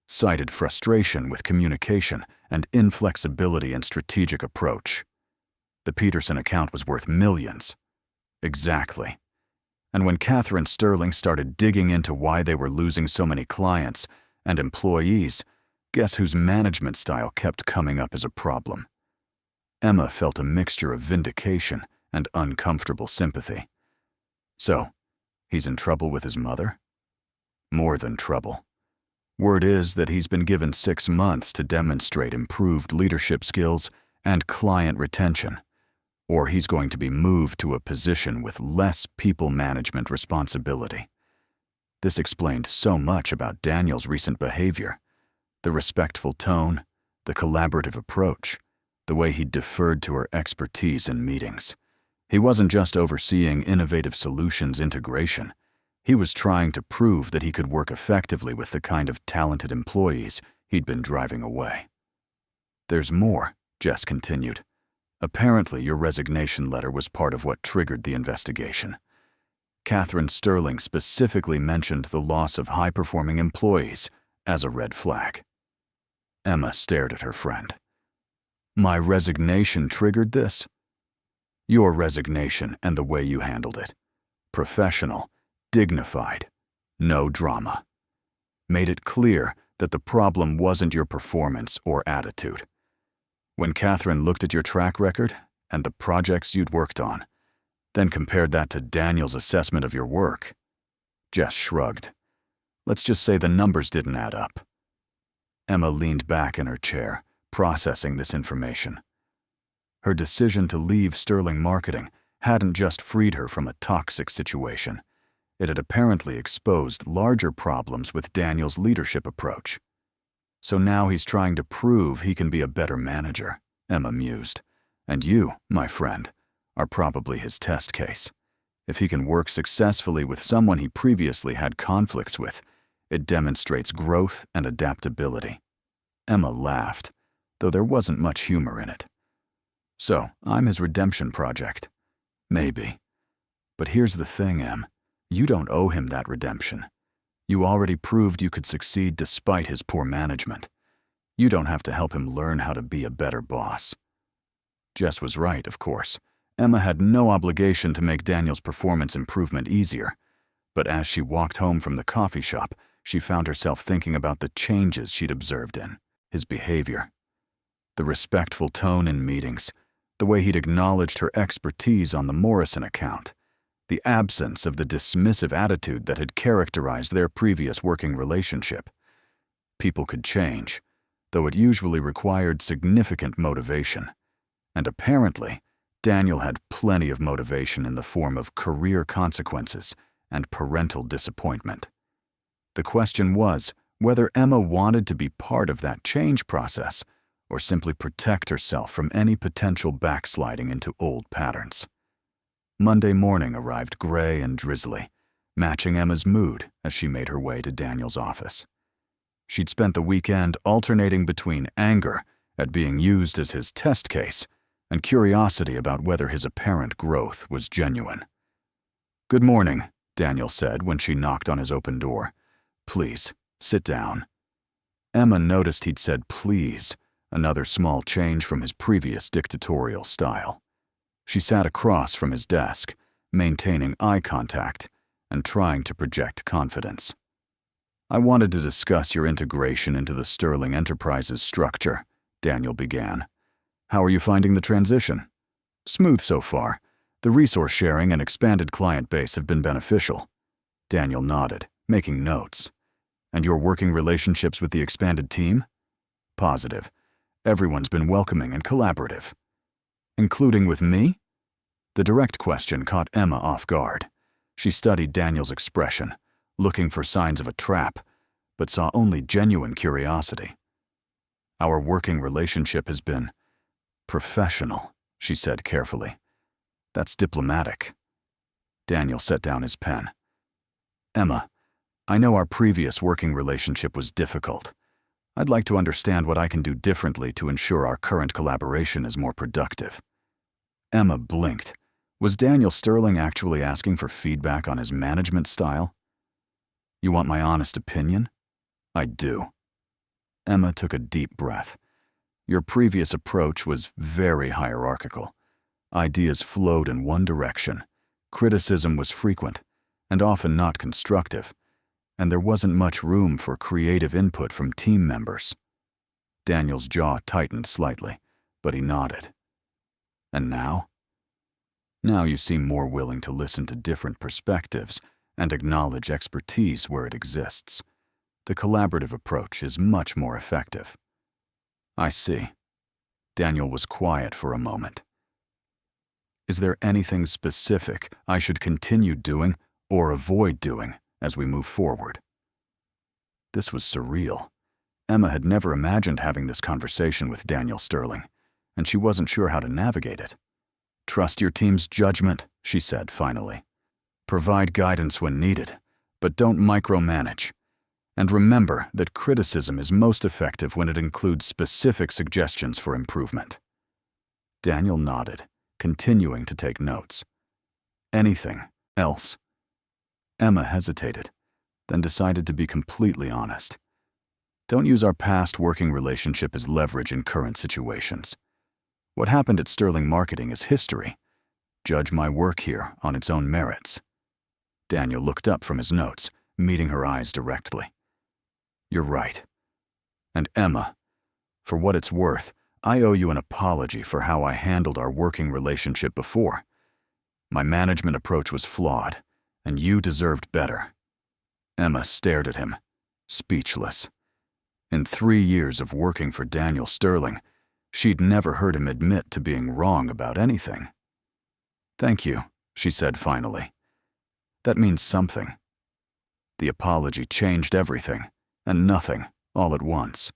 cited frustration with communication and inflexibility in strategic approach. The Peterson account was worth millions." "Exactly. And when Catherine Sterling started digging into why they were losing so many clients and employees, guess whose management style kept coming up as a problem?" Emma felt a mixture of vindication and uncomfortable sympathy. "So, he's in trouble with his mother?" "More than trouble. Word is that he's been given 6 months to demonstrate improved leadership skills and client retention, or he's going to be moved to a position with less people management responsibility." This explained so much about Daniel's recent behavior: the respectful tone, The collaborative approach, the way he deferred to her expertise in meetings. He wasn't just overseeing innovative solutions integration. He was trying to prove that he could work effectively with the kind of talented employees he'd been driving away. "There's more," Jess continued. "Apparently, your resignation letter was part of what triggered the investigation. Catherine Sterling specifically mentioned the loss of high-performing employees as a red flag." Emma stared at her friend. "My resignation triggered this?" "Your resignation and the way you handled it. Professional, dignified, no drama. Made it clear that the problem wasn't your performance or attitude. When Catherine looked at your track record and the projects you'd worked on, then compared that to Daniel's assessment of your work," Jess shrugged. "Let's just say the numbers didn't add up." Emma leaned back in her chair, processing this information. Her decision to leave Sterling Marketing hadn't just freed her from a toxic situation. It had apparently exposed larger problems with Daniel's leadership approach. "So now he's trying to prove he can be a better manager," Emma mused. "And you, my friend, are probably his test case. If he can work successfully with someone he previously had conflicts with, it demonstrates growth and adaptability." Emma laughed, though there wasn't much humor in it. "So, I'm his redemption project." "Maybe. But here's the thing, Em. You don't owe him that redemption. You already proved you could succeed despite his poor management. You don't have to help him learn how to be a better boss." Jess was right, of course. Emma had no obligation to make Daniel's performance improvement easier. But as she walked home from the coffee shop, she found herself thinking about the changes she'd observed in his behavior. The respectful tone in meetings, the way he'd acknowledged her expertise on the Morrison account, the absence of the dismissive attitude that had characterized their previous working relationship. People could change, though it usually required significant motivation. And apparently, Daniel had plenty of motivation in the form of career consequences and parental disappointment. The question was whether Emma wanted to be part of that change process or simply protect herself from any potential backsliding into old patterns. Monday morning arrived gray and drizzly, matching Emma's mood as she made her way to Daniel's office. She'd spent the weekend alternating between anger at being used as his test case and curiosity about whether his apparent growth was genuine. "Good morning," Daniel said when she knocked on his open door. "Please, sit down." Emma noticed he'd said please, another small change from his previous dictatorial style. She sat across from his desk, maintaining eye contact and trying to project confidence. "I wanted to discuss your integration into the Sterling Enterprises structure," Daniel began. "How are you finding the transition?" "Smooth so far. The resource sharing and expanded client base have been beneficial." Daniel nodded, making notes. "And your working relationships with the expanded team?" "Positive. Everyone's been welcoming and collaborative." "Including with me?" The direct question caught Emma off guard. She studied Daniel's expression, looking for signs of a trap, but saw only genuine curiosity. "Our working relationship has been professional," she said carefully. "That's diplomatic." Daniel set down his pen. "Emma, I know our previous working relationship was difficult. I'd like to understand what I can do differently to ensure our current collaboration is more productive." Emma blinked. Was Daniel Sterling actually asking for feedback on his management style? "You want my honest opinion?" "I do." Emma took a deep breath. "Your previous approach was very hierarchical. Ideas flowed in one direction. Criticism was frequent, and often not constructive, and there wasn't much room for creative input from team members." Daniel's jaw tightened slightly, but he nodded. "And now?" "Now you seem more willing to listen to different perspectives and acknowledge expertise where it exists. The collaborative approach is much more effective." "I see." Daniel was quiet for a moment. "Is there anything specific I should continue doing or avoid doing as we move forward?" This was surreal. Emma had never imagined having this conversation with Daniel Sterling, and she wasn't sure how to navigate it. "Trust your team's judgment," she said finally. "Provide guidance when needed, but don't micromanage. And remember that criticism is most effective when it includes specific suggestions for improvement." Daniel nodded, continuing to take notes. "Anything else?" Emma hesitated, then decided to be completely honest. "Don't use our past working relationship as leverage in current situations. What happened at Sterling Marketing is history. Judge my work here on its own merits." Daniel looked up from his notes, meeting her eyes directly. "You're right. And Emma, for what it's worth, I owe you an apology for how I handled our working relationship before. My management approach was flawed, and you deserved better." Emma stared at him, speechless. In 3 years of working for Daniel Sterling, she'd never heard him admit to being wrong about anything. "Thank you," she said finally. "That means something." The apology changed everything, and nothing, all at once.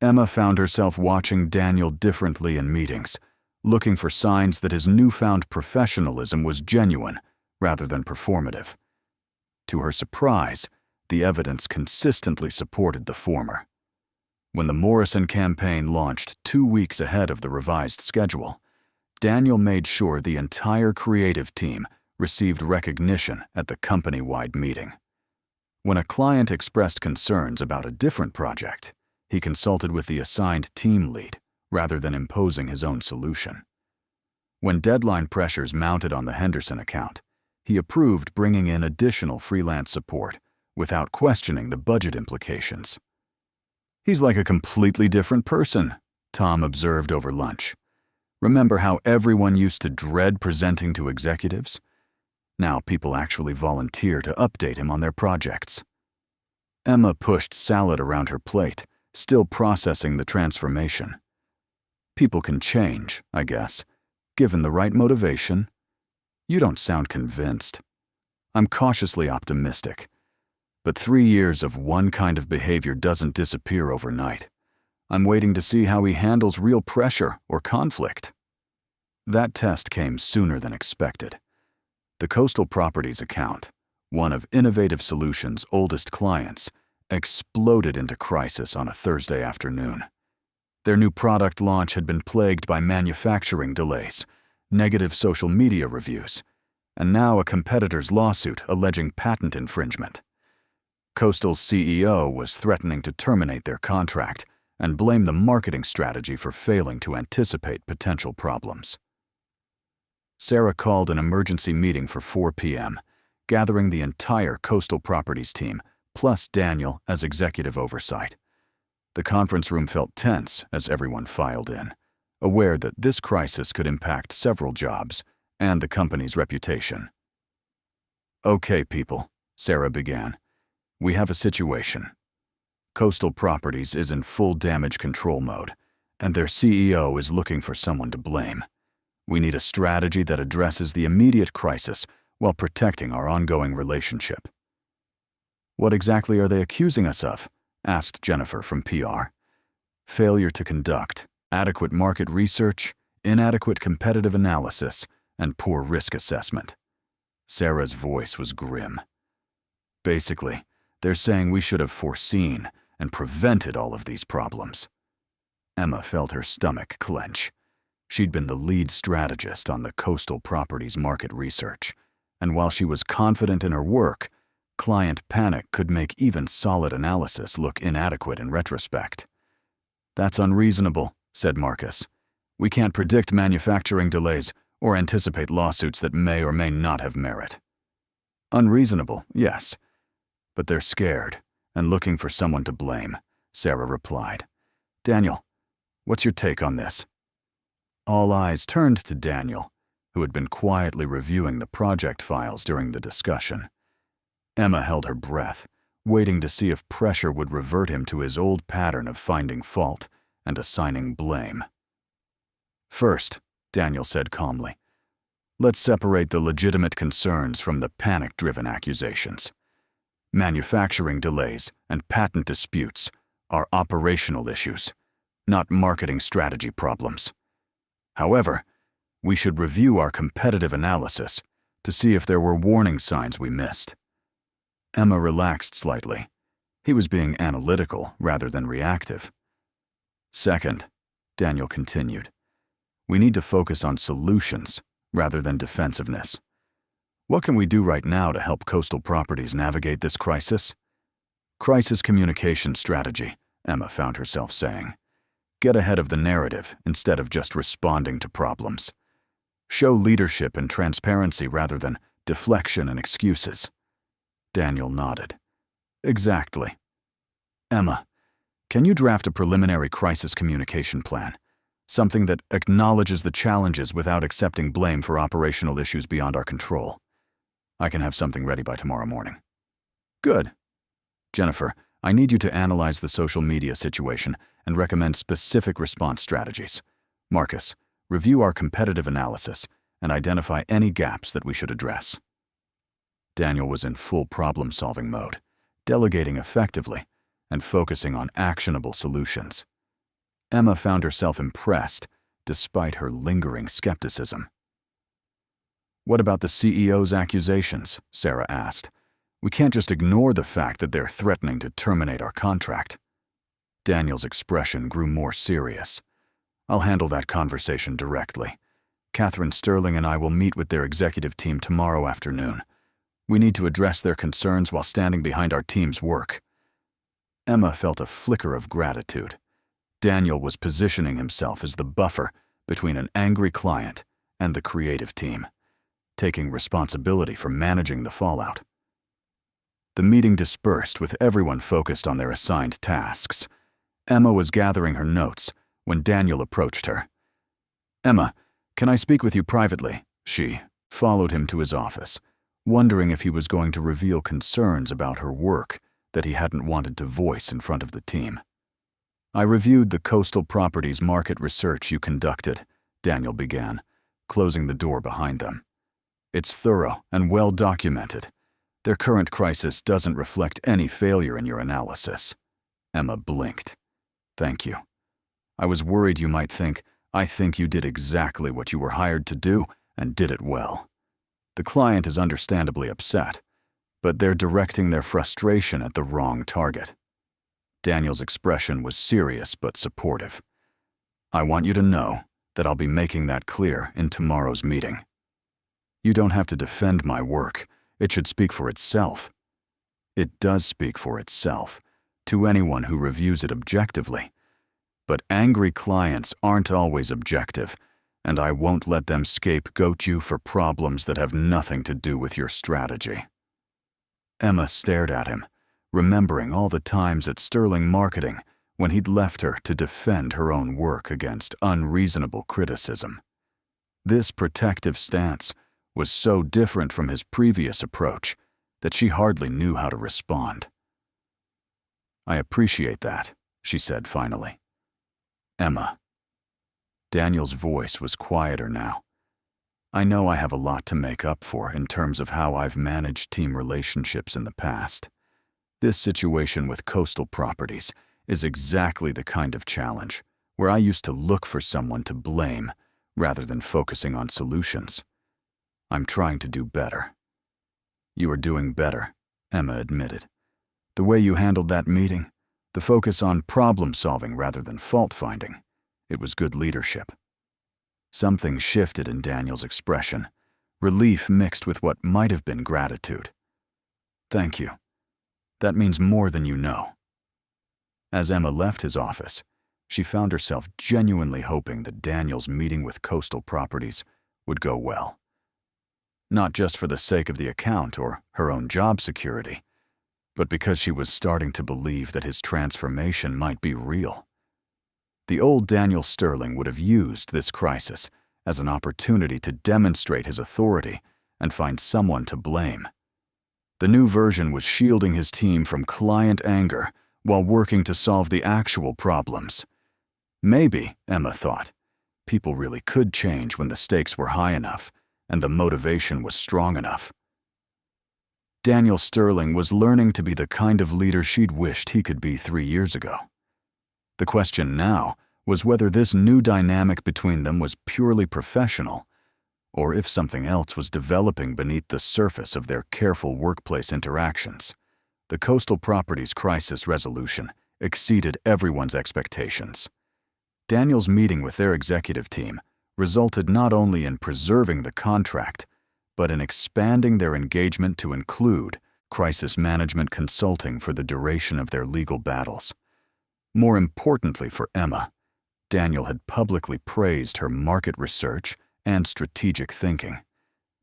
Emma found herself watching Daniel differently in meetings, looking for signs that his newfound professionalism was genuine rather than performative. To her surprise, the evidence consistently supported the former. When the Morrison campaign launched 2 weeks ahead of the revised schedule, Daniel made sure the entire creative team received recognition at the company-wide meeting. When a client expressed concerns about a different project, he consulted with the assigned team lead rather than imposing his own solution. When deadline pressures mounted on the Henderson account, he approved bringing in additional freelance support without questioning the budget implications. "He's like a completely different person," Tom observed over lunch. "Remember how everyone used to dread presenting to executives? Now people actually volunteer to update him on their projects." Emma pushed salad around her plate, still processing the transformation. "People can change, I guess, given the right motivation." "You don't sound convinced." "I'm cautiously optimistic. But 3 years of one kind of behavior doesn't disappear overnight. I'm waiting to see how he handles real pressure or conflict." That test came sooner than expected. The Coastal Properties account, one of Innovative Solutions' oldest clients, exploded into crisis on a Thursday afternoon. Their new product launch had been plagued by manufacturing delays, negative social media reviews, and now a competitor's lawsuit alleging patent infringement. Coastal's CEO was threatening to terminate their contract and blame the marketing strategy for failing to anticipate potential problems. Sarah called an emergency meeting for 4 p.m., gathering the entire Coastal Properties team, plus Daniel as executive oversight. The conference room felt tense as everyone filed in, aware that this crisis could impact several jobs and the company's reputation. "Okay, people," Sarah began. "We have a situation. Coastal Properties is in full damage control mode, and their CEO is looking for someone to blame. We need a strategy that addresses the immediate crisis while protecting our ongoing relationship." "What exactly are they accusing us of?" asked Jennifer from PR. "Failure to conduct adequate market research, inadequate competitive analysis, and poor risk assessment." Sarah's voice was grim. "Basically, they're saying we should have foreseen and prevented all of these problems." Emma felt her stomach clench. She'd been the lead strategist on the Coastal Properties market research, and while she was confident in her work, client panic could make even solid analysis look inadequate in retrospect. "That's unreasonable," said Marcus. "We can't predict manufacturing delays or anticipate lawsuits that may or may not have merit." "Unreasonable, yes. But they're scared and looking for someone to blame," Sarah replied. "Daniel, what's your take on this?" All eyes turned to Daniel, who had been quietly reviewing the project files during the discussion. Emma held her breath, waiting to see if pressure would revert him to his old pattern of finding fault and assigning blame. "First," Daniel said calmly, "let's separate the legitimate concerns from the panic-driven accusations. Manufacturing delays and patent disputes are operational issues, not marketing strategy problems. However, we should review our competitive analysis to see if there were warning signs we missed. Emma relaxed slightly. He was being analytical rather than reactive. Second, Daniel continued, we need to focus on solutions rather than defensiveness. What can we do right now to help Coastal Properties navigate this crisis? Crisis communication strategy, Emma found herself saying. Get ahead of the narrative instead of just responding to problems. Show leadership and transparency rather than deflection and excuses. Daniel nodded. Exactly. Emma, can you draft a preliminary crisis communication plan? Something that acknowledges the challenges without accepting blame for operational issues beyond our control. I can have something ready by tomorrow morning. Good. Jennifer, I need you to analyze the social media situation and recommend specific response strategies. Marcus, review our competitive analysis and identify any gaps that we should address. Daniel was in full problem-solving mode, delegating effectively and focusing on actionable solutions. Emma found herself impressed despite her lingering skepticism. What about the CEO's accusations? Sarah asked. We can't just ignore the fact that they're threatening to terminate our contract. Daniel's expression grew more serious. I'll handle that conversation directly. Catherine Sterling and I will meet with their executive team tomorrow afternoon. We need to address their concerns while standing behind our team's work. Emma felt a flicker of gratitude. Daniel was positioning himself as the buffer between an angry client and the creative team, taking responsibility for managing the fallout. The meeting dispersed with everyone focused on their assigned tasks. Emma was gathering her notes when Daniel approached her. Emma, can I speak with you privately? She followed him to his office, wondering if he was going to reveal concerns about her work that he hadn't wanted to voice in front of the team. I reviewed the Coastal Properties market research you conducted, Daniel began, closing the door behind them. It's thorough and well documented. Their current crisis doesn't reflect any failure in your analysis. Emma blinked. Thank you. I was worried you might think, I think you did exactly what you were hired to do and did it well. The client is understandably upset, but they're directing their frustration at the wrong target. Daniel's expression was serious but supportive. I want you to know that I'll be making that clear in tomorrow's meeting. You don't have to defend my work. It should speak for itself. It does speak for itself to anyone who reviews it objectively. But angry clients aren't always objective, and I won't let them scapegoat you for problems that have nothing to do with your strategy. Emma stared at him, remembering all the times at Sterling Marketing when he'd left her to defend her own work against unreasonable criticism. This protective stance was so different from his previous approach that she hardly knew how to respond. I appreciate that, she said finally. Emma. Daniel's voice was quieter now. I know I have a lot to make up for in terms of how I've managed team relationships in the past. This situation with Coastal Properties is exactly the kind of challenge where I used to look for someone to blame rather than focusing on solutions. I'm trying to do better. You are doing better, Emma admitted. The way you handled that meeting, the focus on problem-solving rather than fault-finding, it was good leadership. Something shifted in Daniel's expression, relief mixed with what might have been gratitude. Thank you. That means more than you know. As Emma left his office, she found herself genuinely hoping that Daniel's meeting with Coastal Properties would go well. Not just for the sake of the account or her own job security, but because she was starting to believe that his transformation might be real. The old Daniel Sterling would have used this crisis as an opportunity to demonstrate his authority and find someone to blame. The new version was shielding his team from client anger while working to solve the actual problems. Maybe, Emma thought, people really could change when the stakes were high enough and the motivation was strong enough. Daniel Sterling was learning to be the kind of leader she'd wished he could be 3 years ago. The question now was whether this new dynamic between them was purely professional, or if something else was developing beneath the surface of their careful workplace interactions. The coastal properties crisis resolution exceeded everyone's expectations. Daniel's meeting with their executive team resulted not only in preserving the contract, but in expanding their engagement to include crisis management consulting for the duration of their legal battles. More importantly for Emma, Daniel had publicly praised her market research and strategic thinking,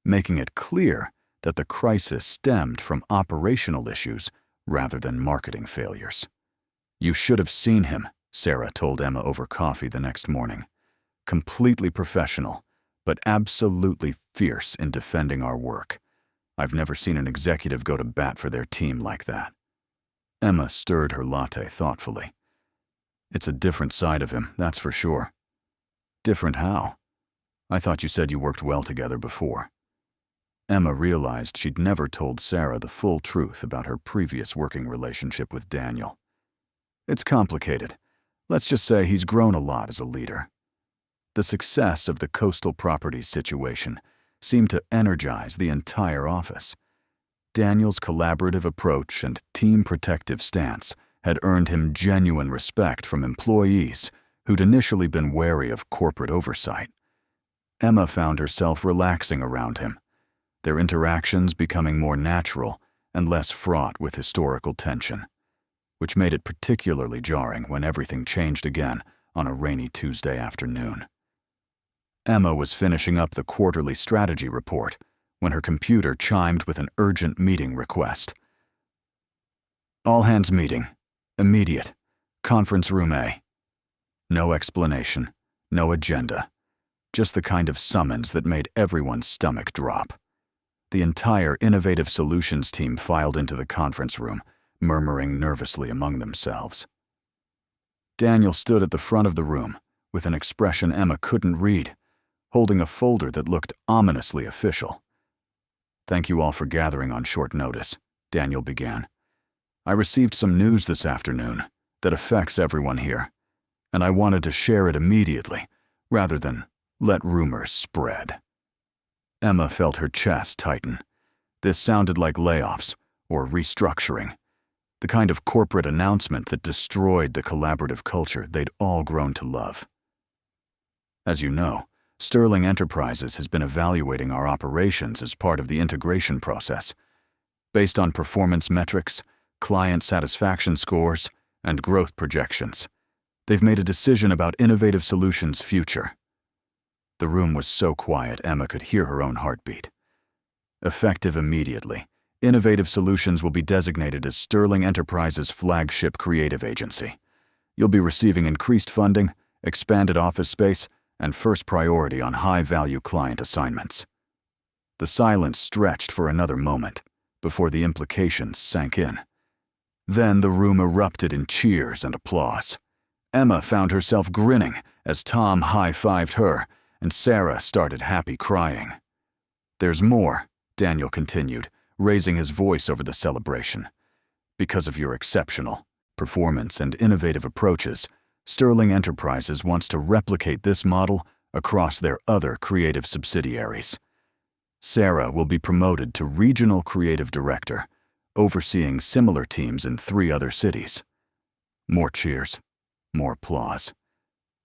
making it clear that the crisis stemmed from operational issues rather than marketing failures. "You should have seen him," Sarah told Emma over coffee the next morning. "Completely professional, but absolutely fierce in defending our work. I've never seen an executive go to bat for their team like that." Emma stirred her latte thoughtfully. "It's a different side of him, that's for sure." "Different how? I thought you said you worked well together before." Emma realized she'd never told Sarah the full truth about her previous working relationship with Daniel. "It's complicated. Let's just say he's grown a lot as a leader." The success of the coastal properties situation seemed to energize the entire office. Daniel's collaborative approach and team protective stance had earned him genuine respect from employees who'd initially been wary of corporate oversight. Emma found herself relaxing around him, their interactions becoming more natural and less fraught with historical tension, which made it particularly jarring when everything changed again on a rainy Tuesday afternoon. Emma was finishing up the quarterly strategy report when her computer chimed with an urgent meeting request. "All hands meeting. Immediate. Conference room A." No explanation, no agenda, just the kind of summons that made everyone's stomach drop. The entire Innovative Solutions team filed into the conference room, murmuring nervously among themselves. Daniel stood at the front of the room with an expression Emma couldn't read, holding a folder that looked ominously official. "Thank you all for gathering on short notice," Daniel began. "I received some news this afternoon that affects everyone here, and I wanted to share it immediately rather than let rumors spread." Emma felt her chest tighten. This sounded like layoffs or restructuring, the kind of corporate announcement that destroyed the collaborative culture they'd all grown to love. "As you know, Sterling Enterprises has been evaluating our operations as part of the integration process. Based on performance metrics, client satisfaction scores, and growth projections, they've made a decision about Innovative Solutions' future." The room was so quiet Emma could hear her own heartbeat. "Effective immediately, Innovative Solutions will be designated as Sterling Enterprises' flagship creative agency. You'll be receiving increased funding, expanded office space, and first priority on high-value client assignments." The silence stretched for another moment before the implications sank in. Then the room erupted in cheers and applause. Emma found herself grinning as Tom high-fived her, and Sarah started happy crying. "There's more," Daniel continued, raising his voice over the celebration. "Because of your exceptional performance and innovative approaches, Sterling Enterprises wants to replicate this model across their other creative subsidiaries. Sarah will be promoted to Regional Creative Director, overseeing similar teams in 3 other cities." More cheers, more applause.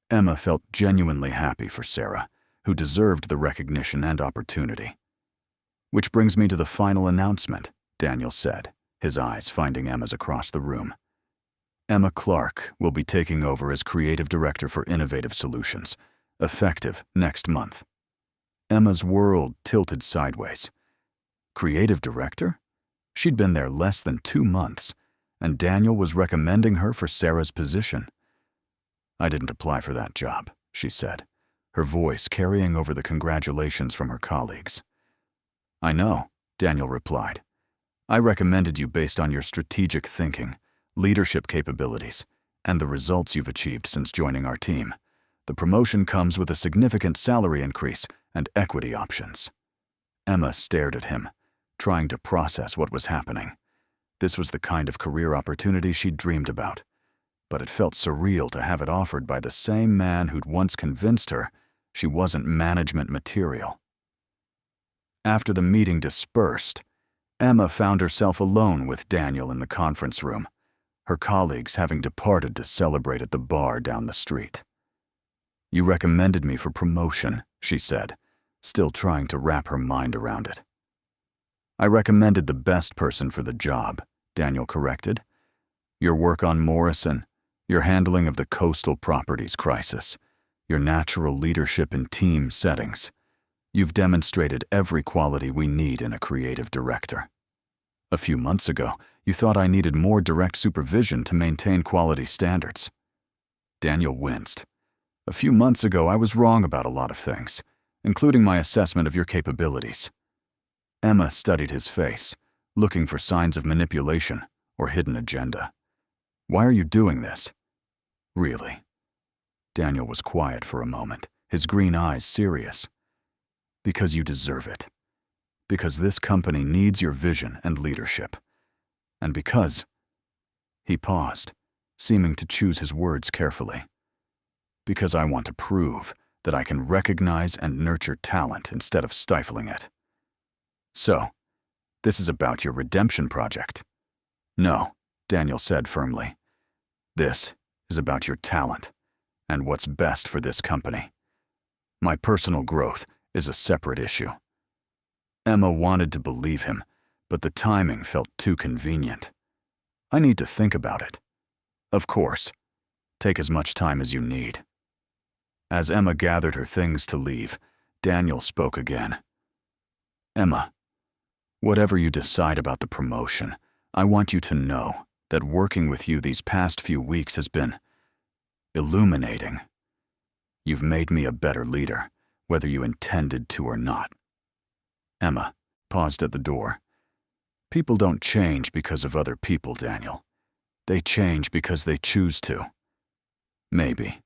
Emma felt genuinely happy for Sarah, who deserved the recognition and opportunity. "Which brings me to the final announcement," Daniel said, his eyes finding Emma's across the room. "Emma Clark will be taking over as Creative Director for Innovative Solutions, effective next month." Emma's world tilted sideways. Creative Director? She'd been there less than 2 months, and Daniel was recommending her for Sarah's position. "I didn't apply for that job," she said, her voice carrying over the congratulations from her colleagues. "I know," Daniel replied. "I recommended you based on your strategic thinking, leadership capabilities, and the results you've achieved since joining our team. The promotion comes with a significant salary increase and equity options." Emma stared at him, trying to process what was happening. This was the kind of career opportunity she'd dreamed about. but it felt surreal to have it offered by the same man who'd once convinced her she wasn't management material. After the meeting dispersed, Emma found herself alone with Daniel in the conference room, her colleagues having departed to celebrate at the bar down the street. "You recommended me for promotion," she said, still trying to wrap her mind around it. "I recommended the best person for the job," Daniel corrected. "Your work on Morrison, your handling of the coastal properties crisis, your natural leadership in team settings. You've demonstrated every quality we need in a creative director. A few months ago, you thought I needed more direct supervision to maintain quality standards." Daniel winced. "A few months ago, I was wrong about a lot of things, including my assessment of your capabilities." Emma studied his face, looking for signs of manipulation or hidden agenda. "Why are you doing this?" "Really?" Daniel was quiet for a moment, his green eyes serious. "Because you deserve it. Because this company needs your vision and leadership. And because—" He paused, seeming to choose his words carefully. "Because I want to prove that I can recognize and nurture talent instead of stifling it." "So, this is about your redemption project?" "No," Daniel said firmly. "This is about your talent and what's best for this company. My personal growth is a separate issue." Emma wanted to believe him, but the timing felt too convenient. "I need to think about it." "Of course. Take as much time as you need." As Emma gathered her things to leave, Daniel spoke again. "Emma, whatever you decide about the promotion, I want you to know that working with you these past few weeks has been illuminating. You've made me a better leader, whether you intended to or not." Emma paused at the door. "People don't change because of other people, Daniel. They change because they choose to." "Maybe.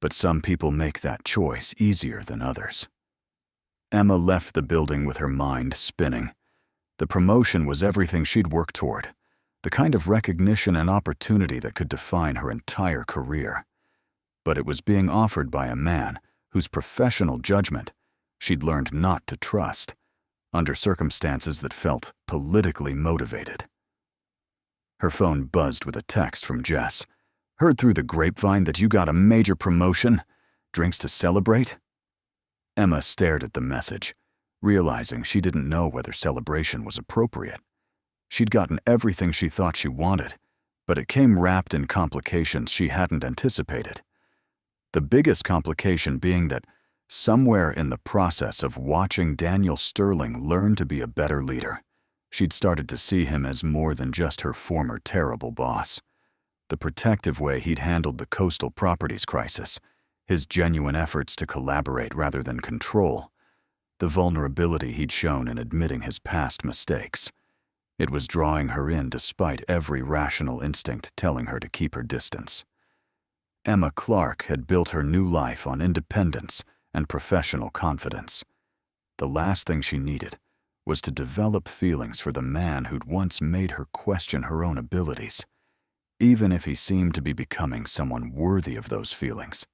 But some people make that choice easier than others." Emma left the building with her mind spinning. The promotion was everything she'd worked toward, the kind of recognition and opportunity that could define her entire career. But it was being offered by a man whose professional judgment she'd learned not to trust, under circumstances that felt politically motivated. Her phone buzzed with a text from Jess. "Heard through the grapevine that you got a major promotion. Drinks to celebrate?" Emma stared at the message, realizing she didn't know whether celebration was appropriate. She'd gotten everything she thought she wanted, but it came wrapped in complications she hadn't anticipated. The biggest complication being that somewhere in the process of watching Daniel Sterling learn to be a better leader, she'd started to see him as more than just her former terrible boss. The protective way he'd handled the coastal properties crisis, his genuine efforts to collaborate rather than control, the vulnerability he'd shown in admitting his past mistakes. It was drawing her in despite every rational instinct telling her to keep her distance. Emma Clark had built her new life on independence and professional confidence. The last thing she needed was to develop feelings for the man who'd once made her question her own abilities, even if he seemed to be becoming someone worthy of those feelings.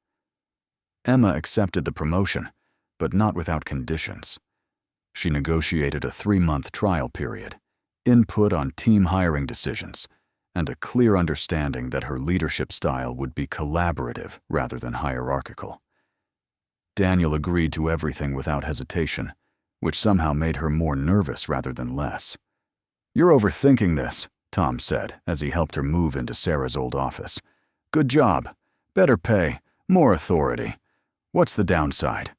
Emma accepted the promotion, but not without conditions. She negotiated a 3-month trial period, input on team hiring decisions, and a clear understanding that her leadership style would be collaborative rather than hierarchical. Daniel agreed to everything without hesitation, which somehow made her more nervous rather than less. "You're overthinking this," Tom said as he helped her move into Sarah's old office. "Good job. Better pay, more authority. What's the downside?"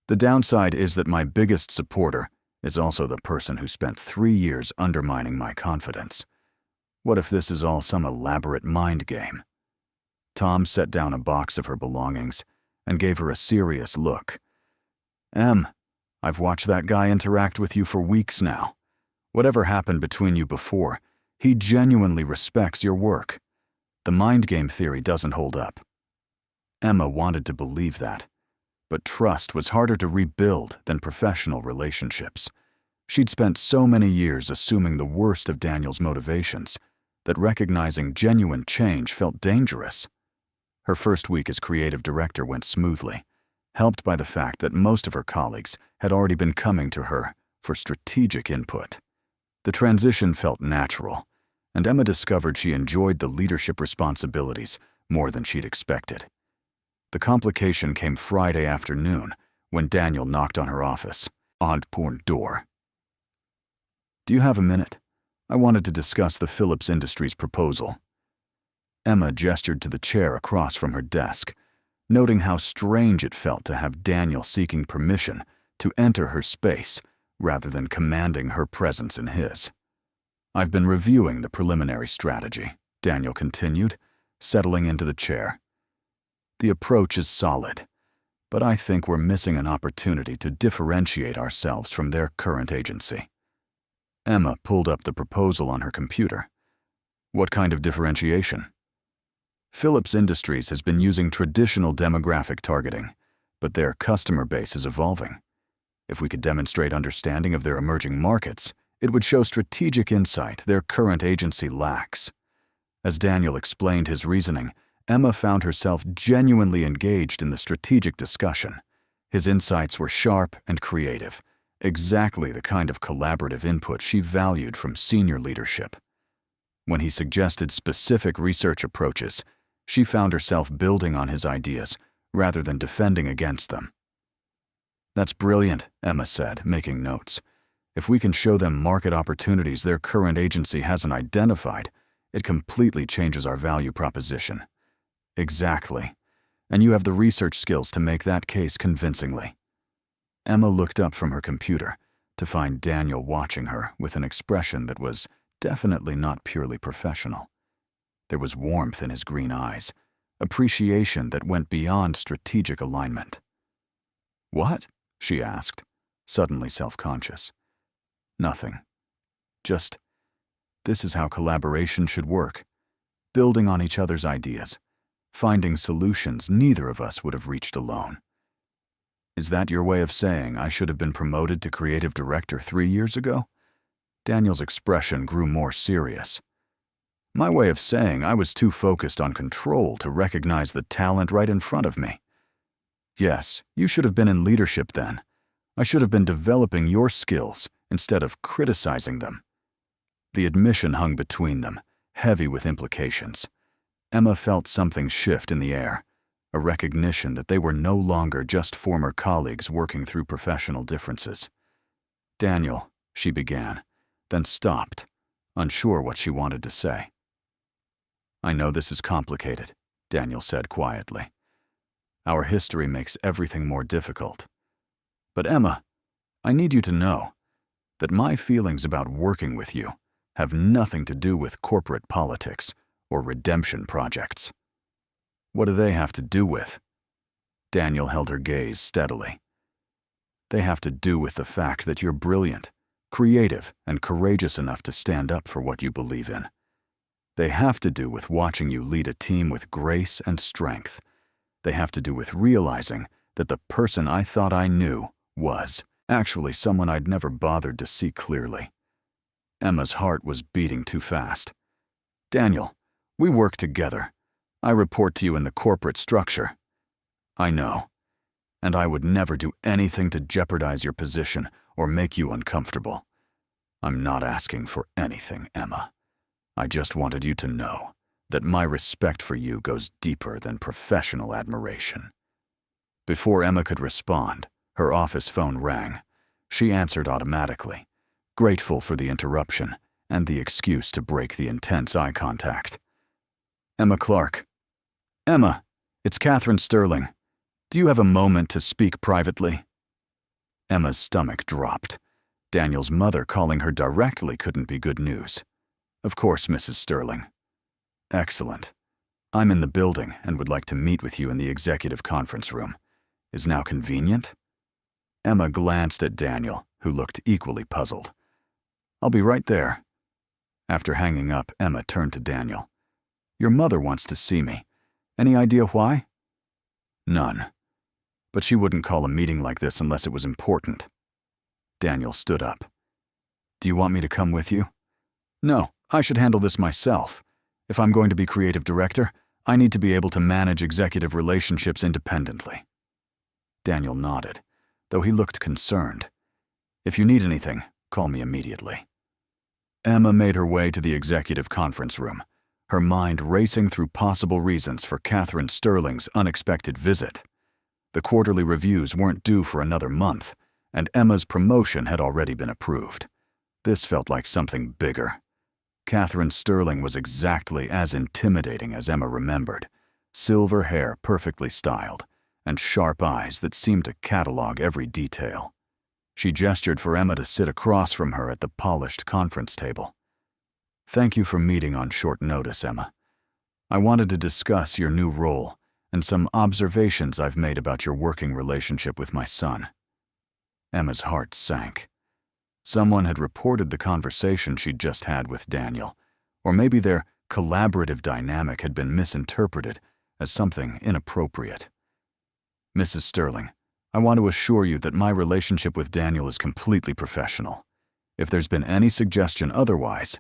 "The downside is that my biggest supporter is also the person who spent 3 years undermining my confidence. What if this is all some elaborate mind game?" Tom set down a box of her belongings and gave her a serious look. "Em, I've watched that guy interact with you for weeks now. Whatever happened between you before, he genuinely respects your work. The mind game theory doesn't hold up." Emma wanted to believe that, but trust was harder to rebuild than professional relationships. She'd spent so many years assuming the worst of Daniel's motivations, that recognizing genuine change felt dangerous. Her first week as creative director went smoothly, helped by the fact that most of her colleagues had already been coming to her for strategic input. The transition felt natural, and Emma discovered she enjoyed the leadership responsibilities more than she'd expected. The complication came Friday afternoon when Daniel knocked on her office door. "Do you have a minute? I wanted to discuss the Phillips Industries proposal." Emma gestured to the chair across from her desk, noting how strange it felt to have Daniel seeking permission to enter her space rather than commanding her presence in his. "I've been reviewing the preliminary strategy," Daniel continued, settling into the chair. "The approach is solid, but I think we're missing an opportunity to differentiate ourselves from their current agency." Emma pulled up the proposal on her computer. "What kind of differentiation?" "Phillips Industries has been using traditional demographic targeting, but their customer base is evolving. If we could demonstrate understanding of their emerging markets, it would show strategic insight their current agency lacks." As Daniel explained his reasoning, Emma found herself genuinely engaged in the strategic discussion. His insights were sharp and creative, exactly the kind of collaborative input she valued from senior leadership. When he suggested specific research approaches, she found herself building on his ideas rather than defending against them. "That's brilliant," Emma said, making notes. "If we can show them market opportunities their current agency hasn't identified, it completely changes our value proposition." "Exactly. And you have the research skills to make that case convincingly." Emma looked up from her computer to find Daniel watching her with an expression that was definitely not purely professional. There was warmth in his green eyes, appreciation that went beyond strategic alignment. "What?" she asked, suddenly self-conscious. "Nothing. Just, this is how collaboration should work. Building on each other's ideas, finding solutions neither of us would have reached alone." "Is that your way of saying I should have been promoted to creative director 3 years ago?" Daniel's expression grew more serious. "My way of saying I was too focused on control to recognize the talent right in front of me. Yes, you should have been in leadership then. I should have been developing your skills instead of criticizing them." The admission hung between them, heavy with implications. Emma felt something shift in the air, a recognition that they were no longer just former colleagues working through professional differences. "Daniel," she began, then stopped, unsure what she wanted to say. "I know this is complicated," Daniel said quietly. "Our history makes everything more difficult. But Emma, I need you to know that my feelings about working with you have nothing to do with corporate politics or redemption projects." "What do they have to do with?" Daniel held her gaze steadily. "They have to do with the fact that you're brilliant, creative, and courageous enough to stand up for what you believe in. They have to do with watching you lead a team with grace and strength. They have to do with realizing that the person I thought I knew was actually someone I'd never bothered to see clearly." Emma's heart was beating too fast. "Daniel, we work together. I report to you in the corporate structure." "I know. And I would never do anything to jeopardize your position or make you uncomfortable. I'm not asking for anything, Emma. I just wanted you to know that my respect for you goes deeper than professional admiration." Before Emma could respond, her office phone rang. She answered automatically, grateful for the interruption and the excuse to break the intense eye contact. "Emma Clark." "Emma, it's Catherine Sterling. Do you have a moment to speak privately?" Emma's stomach dropped. Daniel's mother calling her directly couldn't be good news. "Of course, Mrs. Sterling." "Excellent. I'm in the building and would like to meet with you in the executive conference room. Is now convenient?" Emma glanced at Daniel, who looked equally puzzled. "I'll be right there." After hanging up, Emma turned to Daniel. "Your mother wants to see me. Any idea why?" "None. But she wouldn't call a meeting like this unless it was important." Daniel stood up. "Do you want me to come with you?" "No, I should handle this myself. If I'm going to be creative director, I need to be able to manage executive relationships independently. Daniel nodded, though he looked concerned. If you need anything, call me immediately. Emma made her way to the executive conference room, her mind racing through possible reasons for Catherine Sterling's unexpected visit. The quarterly reviews weren't due for another month, and Emma's promotion had already been approved. This felt like something bigger. Catherine Sterling was exactly as intimidating as Emma remembered, silver hair perfectly styled, and sharp eyes that seemed to catalog every detail. She gestured for Emma to sit across from her at the polished conference table. Thank you for meeting on short notice, Emma. I wanted to discuss your new role and some observations I've made about your working relationship with my son. Emma's heart sank. Someone had reported the conversation she'd just had with Daniel, or maybe their collaborative dynamic had been misinterpreted as something inappropriate. Mrs. Sterling, I want to assure you that my relationship with Daniel is completely professional. If there's been any suggestion otherwise—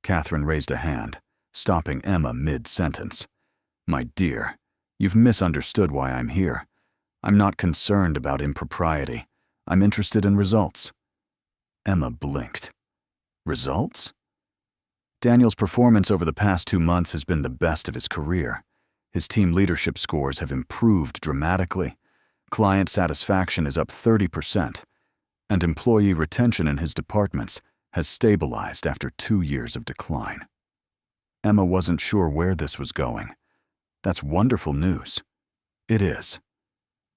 Catherine raised a hand, stopping Emma mid-sentence. My dear, you've misunderstood why I'm here. I'm not concerned about impropriety. I'm interested in results. Emma blinked. Results? Daniel's performance over the past 2 months has been the best of his career. His team leadership scores have improved dramatically. Client satisfaction is up 30%, and employee retention in his departments has stabilized after 2 years of decline. Emma wasn't sure where this was going. That's wonderful news. It is.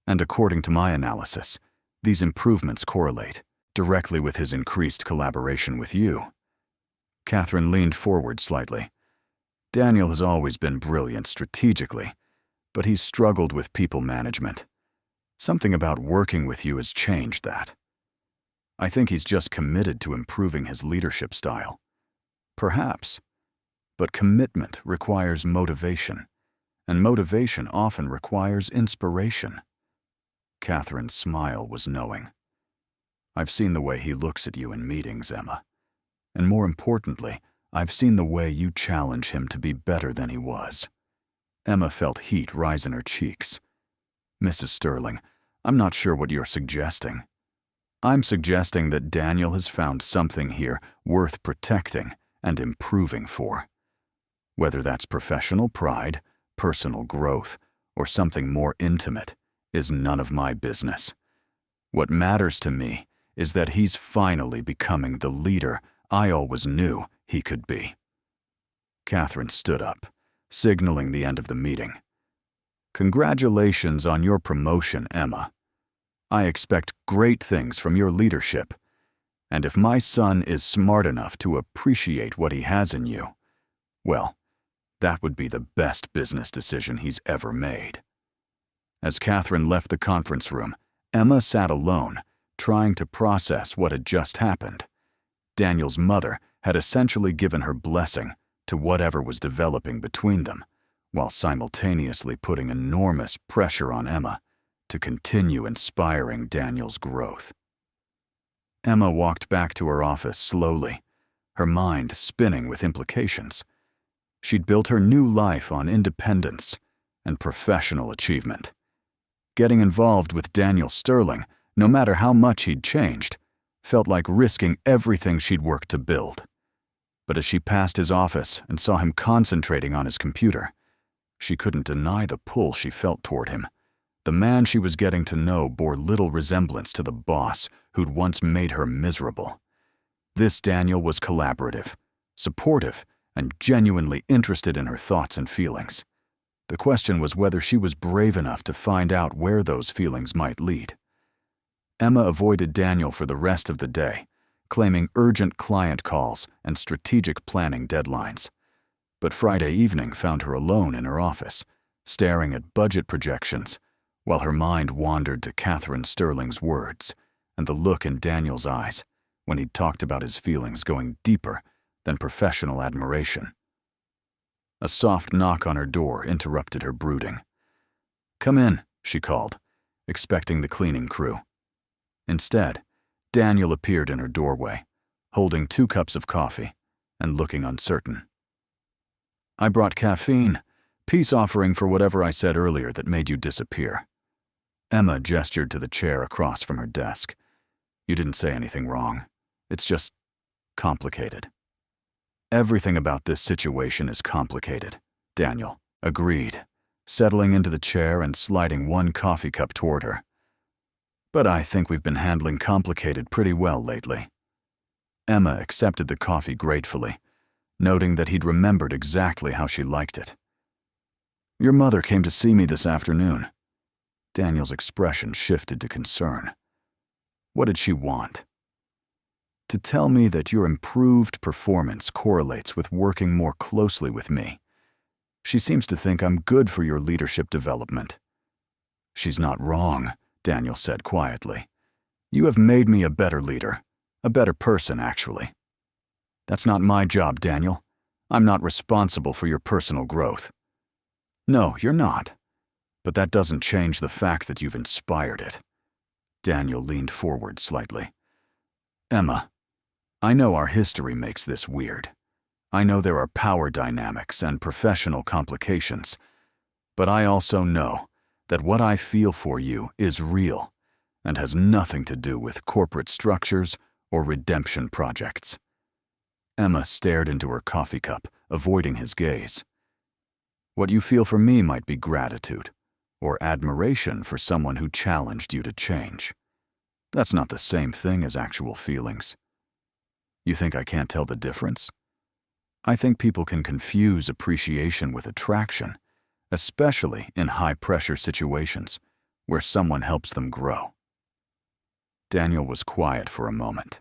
And according to my analysis, these improvements correlate directly with his increased collaboration with you. Catherine leaned forward slightly. Daniel has always been brilliant strategically, but he's struggled with people management. Something about working with you has changed that. I think he's just committed to improving his leadership style. Perhaps. But commitment requires motivation, and motivation often requires inspiration. Catherine's smile was knowing. I've seen the way he looks at you in meetings, Emma. And more importantly, I've seen the way you challenge him to be better than he was. Emma felt heat rise in her cheeks. Mrs. Sterling, I'm not sure what you're suggesting. I'm suggesting that Daniel has found something here worth protecting and improving for. Whether that's professional pride, personal growth, or something more intimate is none of my business. What matters to me is that he's finally becoming the leader I always knew he could be. Catherine stood up, signaling the end of the meeting. Congratulations on your promotion, Emma. I expect great things from your leadership, and if my son is smart enough to appreciate what he has in you, well, that would be the best business decision he's ever made. As Catherine left the conference room, Emma sat alone, trying to process what had just happened. Daniel's mother had essentially given her blessing to whatever was developing between them, while simultaneously putting enormous pressure on Emma to continue inspiring Daniel's growth. Emma walked back to her office slowly, her mind spinning with implications. She'd built her new life on independence and professional achievement. Getting involved with Daniel Sterling, no matter how much he'd changed, felt like risking everything she'd worked to build. But as she passed his office and saw him concentrating on his computer, she couldn't deny the pull she felt toward him. The man she was getting to know bore little resemblance to the boss who'd once made her miserable. This Daniel was collaborative, supportive, and genuinely interested in her thoughts and feelings. The question was whether she was brave enough to find out where those feelings might lead. Emma avoided Daniel for the rest of the day, claiming urgent client calls and strategic planning deadlines. But Friday evening found her alone in her office, staring at budget projections, while her mind wandered to Catherine Sterling's words and the look in Daniel's eyes when he'd talked about his feelings going deeper than professional admiration. A soft knock on her door interrupted her brooding. "Come in," she called, expecting the cleaning crew. Instead, Daniel appeared in her doorway, holding 2 cups of coffee and looking uncertain. I brought caffeine, peace offering for whatever I said earlier that made you disappear. Emma gestured to the chair across from her desk. You didn't say anything wrong. It's just complicated. Everything about this situation is complicated, Daniel agreed, settling into the chair and sliding one coffee cup toward her. But I think we've been handling complicated pretty well lately. Emma accepted the coffee gratefully, noting that he'd remembered exactly how she liked it. Your mother came to see me this afternoon. Daniel's expression shifted to concern. What did she want? To tell me that your improved performance correlates with working more closely with me. She seems to think I'm good for your leadership development. She's not wrong, Daniel said quietly. You have made me a better leader, a better person, actually. That's not my job, Daniel. I'm not responsible for your personal growth. No, you're not. But that doesn't change the fact that you've inspired it. Daniel leaned forward slightly. Emma, I know our history makes this weird. I know there are power dynamics and professional complications, but I also know that what I feel for you is real and has nothing to do with corporate structures or redemption projects. Emma stared into her coffee cup, avoiding his gaze. What you feel for me might be gratitude or admiration for someone who challenged you to change. That's not the same thing as actual feelings. You think I can't tell the difference? I think people can confuse appreciation with attraction, especially in high-pressure situations where someone helps them grow. Daniel was quiet for a moment.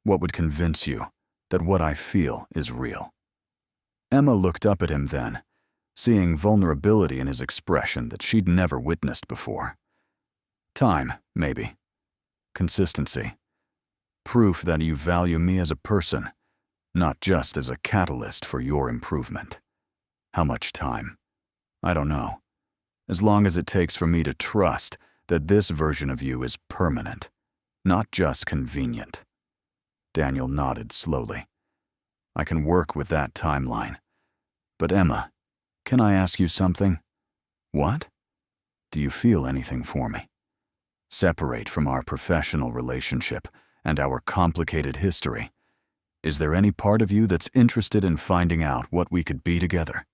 What would convince you that what I feel is real? Emma looked up at him then, seeing vulnerability in his expression that she'd never witnessed before. Time, maybe. Consistency. Proof that you value me as a person, not just as a catalyst for your improvement. How much time? I don't know. As long as it takes for me to trust that this version of you is permanent, not just convenient. Daniel nodded slowly. I can work with that timeline. But Emma, can I ask you something? What? Do you feel anything for me? Separate from our professional relationship and our complicated history, is there any part of you that's interested in finding out what we could be together?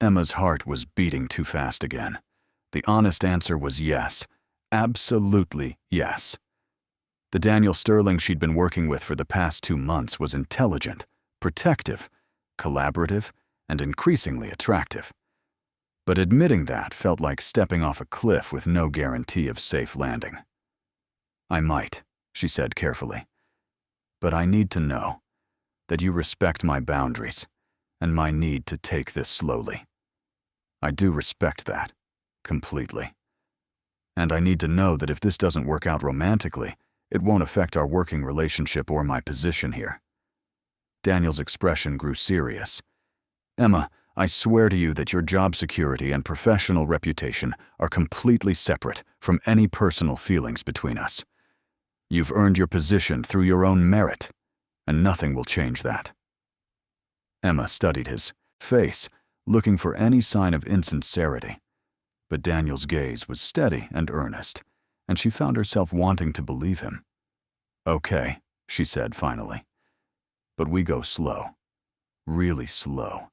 Emma's heart was beating too fast again. The honest answer was yes. Absolutely yes. The Daniel Sterling she'd been working with for the past 2 months was intelligent, protective, collaborative, and increasingly attractive. But admitting that felt like stepping off a cliff with no guarantee of safe landing. I might, she said carefully. But I need to know that you respect my boundaries and my need to take this slowly. I do respect that, completely. And I need to know that if this doesn't work out romantically, it won't affect our working relationship or my position here. Daniel's expression grew serious. Emma, I swear to you that your job security and professional reputation are completely separate from any personal feelings between us. You've earned your position through your own merit, and nothing will change that. Emma studied his face, looking for any sign of insincerity. But Daniel's gaze was steady and earnest, and she found herself wanting to believe him. Okay, she said finally. But we go slow, really slow,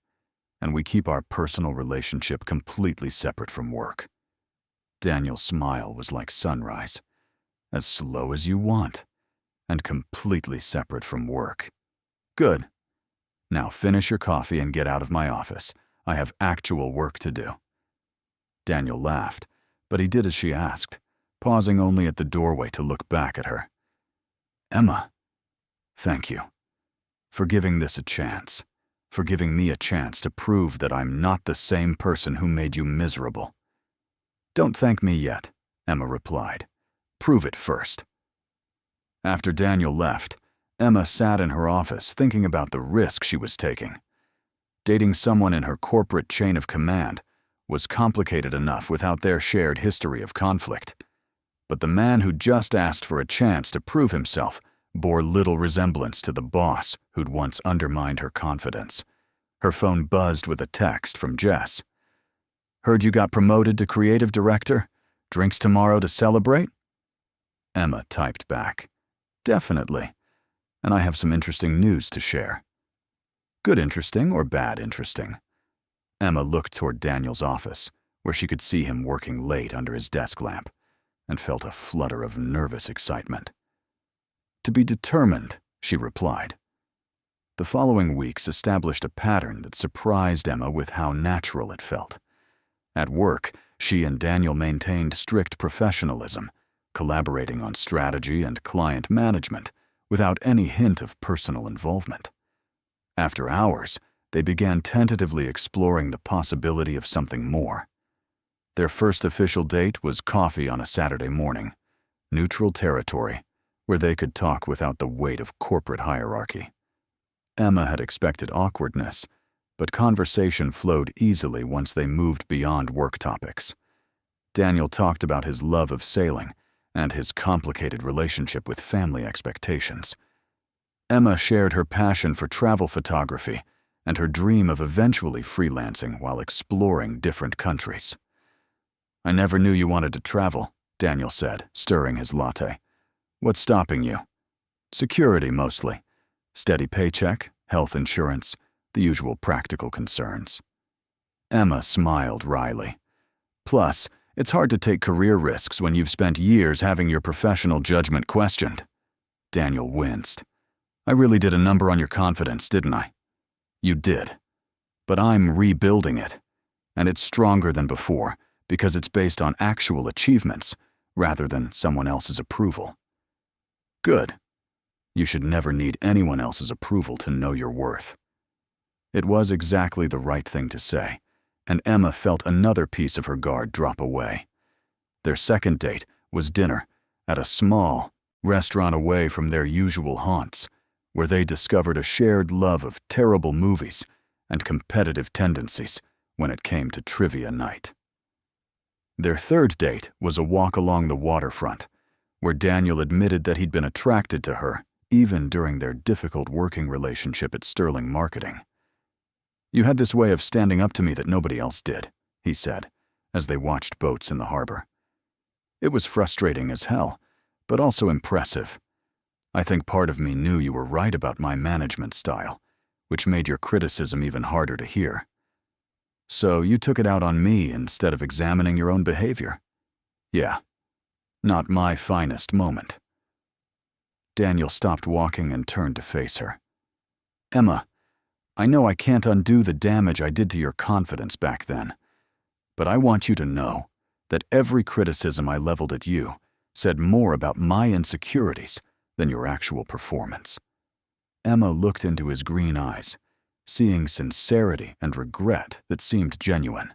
and we keep our personal relationship completely separate from work. Daniel's smile was like sunrise. As slow as you want, and completely separate from work. Good. Now finish your coffee and get out of my office. I have actual work to do. Daniel laughed, but he did as she asked, pausing only at the doorway to look back at her. Emma, thank you for giving this a chance, for giving me a chance to prove that I'm not the same person who made you miserable. Don't thank me yet, Emma replied. Prove it first. After Daniel left, Emma sat in her office thinking about the risk she was taking. Dating someone in her corporate chain of command was complicated enough without their shared history of conflict. But the man who just asked for a chance to prove himself bore little resemblance to the boss who'd once undermined her confidence. Her phone buzzed with a text from Jess. "Heard you got promoted to creative director? Drinks tomorrow to celebrate?" Emma typed back, "Definitely. And I have some interesting news to share." "Good interesting or bad interesting?" Emma looked toward Daniel's office, where she could see him working late under his desk lamp, and felt a flutter of nervous excitement. "To be determined," she replied. The following weeks established a pattern that surprised Emma with how natural it felt. At work, she and Daniel maintained strict professionalism, collaborating on strategy and client management without any hint of personal involvement. After hours, they began tentatively exploring the possibility of something more. Their first official date was coffee on a Saturday morning, neutral territory, where they could talk without the weight of corporate hierarchy. Emma had expected awkwardness, but conversation flowed easily once they moved beyond work topics. Daniel talked about his love of sailing and his complicated relationship with family expectations. Emma shared her passion for travel photography and her dream of eventually freelancing while exploring different countries. "I never knew you wanted to travel," Daniel said, stirring his latte. "What's stopping you?" "Security, mostly. Steady paycheck, health insurance, the usual practical concerns." Emma smiled wryly. "Plus, it's hard to take career risks when you've spent years having your professional judgment questioned." Daniel winced. "I really did a number on your confidence, didn't I?" "You did. But I'm rebuilding it. And it's stronger than before because it's based on actual achievements rather than someone else's approval." "Good. You should never need anyone else's approval to know your worth." It was exactly the right thing to say, and Emma felt another piece of her guard drop away. Their second date was dinner at a small restaurant away from their usual haunts, where they discovered a shared love of terrible movies and competitive tendencies when it came to trivia night. Their third date was a walk along the waterfront, where Daniel admitted that he'd been attracted to her even during their difficult working relationship at Sterling Marketing. "You had this way of standing up to me that nobody else did," he said, as they watched boats in the harbor. "It was frustrating as hell, but also impressive. I think part of me knew you were right about my management style, which made your criticism even harder to hear. So you took it out on me instead of examining your own behavior." "Yeah. Not my finest moment." Daniel stopped walking and turned to face her. "Emma, I know I can't undo the damage I did to your confidence back then, but I want you to know that every criticism I leveled at you said more about my insecurities than your actual performance." Emma looked into his green eyes, seeing sincerity and regret that seemed genuine.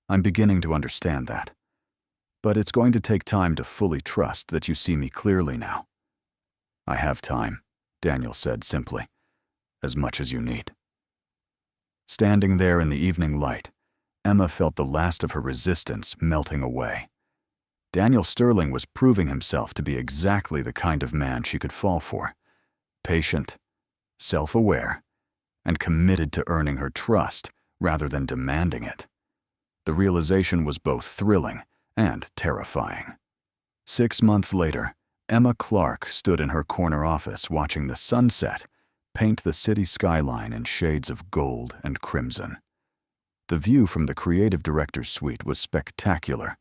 "I'm beginning to understand that. But it's going to take time to fully trust that you see me clearly now." "I have time," Daniel said simply. "As much as you need." Standing there in the evening light, Emma felt the last of her resistance melting away. Daniel Sterling was proving himself to be exactly the kind of man she could fall for. Patient, self-aware, and committed to earning her trust rather than demanding it. The realization was both thrilling and terrifying. 6 months later, Emma Clark stood in her corner office watching the sunset paint the city skyline in shades of gold and crimson. The view from the creative director's suite was spectacular,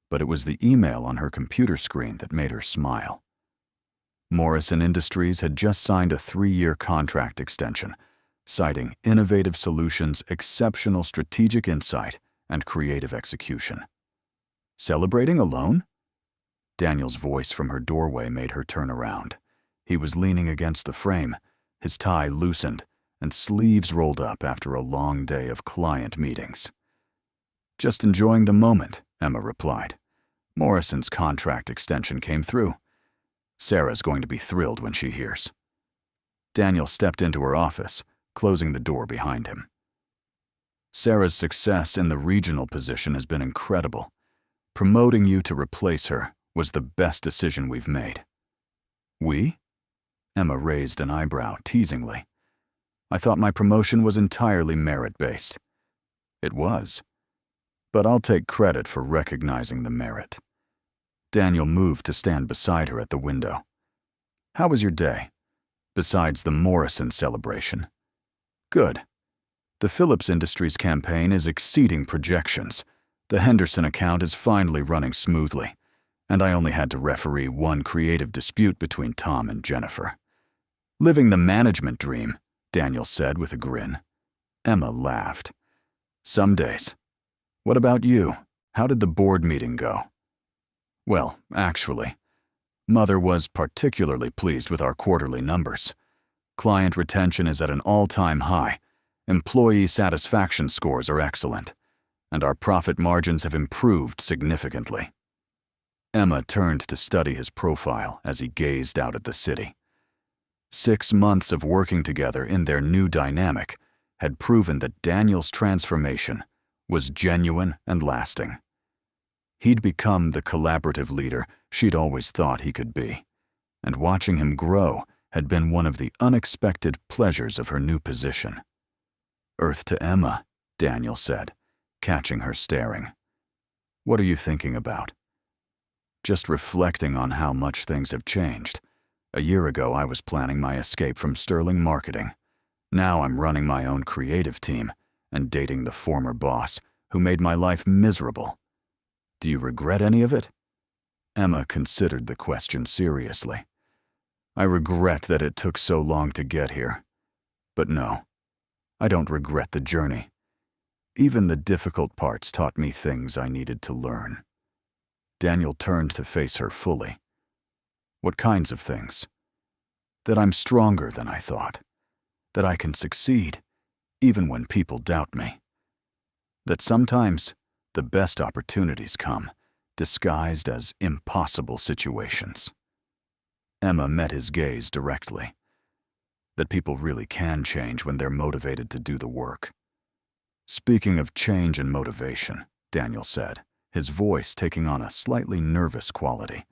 but it was the email on her computer screen that made her smile. Morrison Industries had just signed a 3-year contract extension, citing innovative solutions, exceptional strategic insight, and creative execution. "Celebrating alone?" Daniel's voice from her doorway made her turn around. He was leaning against the frame, his tie loosened, and sleeves rolled up after a long day of client meetings. "Just enjoying the moment," Emma replied. "Morrison's contract extension came through. Sarah's going to be thrilled when she hears." Daniel stepped into her office, closing the door behind him. "Sarah's success in the regional position has been incredible. Promoting you to replace her was the best decision we've made." "We?" Emma raised an eyebrow teasingly. I thought my promotion was entirely merit-based. It was. But I'll take credit for recognizing the merit. Daniel moved to stand beside her at the window. How was your day? Besides the Morrison celebration. Good. The Phillips Industries campaign is exceeding projections. The Henderson account is finally running smoothly, and I only had to referee one creative dispute between Tom and Jennifer. Living the management dream, Daniel said with a grin. Emma laughed. Some days. What about you? How did the board meeting go? Well, actually, Mother was particularly pleased with our quarterly numbers. Client retention is at an all-time high. Employee satisfaction scores are excellent, and our profit margins have improved significantly. Emma turned to study his profile as he gazed out at the city. 6 months of working together in their new dynamic had proven that Daniel's transformation was genuine and lasting. He'd become the collaborative leader she'd always thought he could be, and watching him grow had been one of the unexpected pleasures of her new position. Earth to Emma, Daniel said, catching her staring. What are you thinking about? Just reflecting on how much things have changed. A year ago, I was planning my escape from Sterling Marketing. Now I'm running my own creative team and dating the former boss who made my life miserable. Do you regret any of it? Emma considered the question seriously. I regret that it took so long to get here. But no, I don't regret the journey. Even the difficult parts taught me things I needed to learn. Daniel turned to face her fully. What kinds of things? That I'm stronger than I thought. That I can succeed, even when people doubt me. That sometimes the best opportunities come, disguised as impossible situations. Emma met his gaze directly. That people really can change when they're motivated to do the work. Speaking of change and motivation, Daniel said, his voice taking on a slightly nervous quality.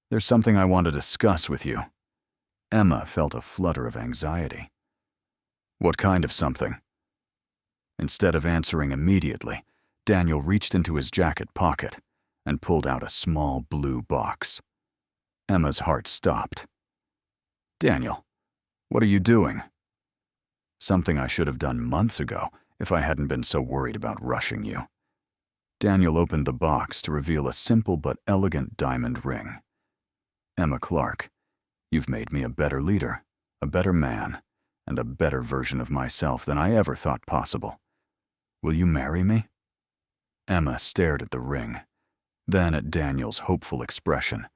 There's something I want to discuss with you. Emma felt a flutter of anxiety. What kind of something? Instead of answering immediately, Daniel reached into his jacket pocket and pulled out a small blue box. Emma's heart stopped. Daniel, what are you doing? Something I should have done months ago if I hadn't been so worried about rushing you. Daniel opened the box to reveal a simple but elegant diamond ring. Emma Clark, you've made me a better leader, a better man, and a better version of myself than I ever thought possible. Will you marry me? Emma stared at the ring, then at Daniel's hopeful expression,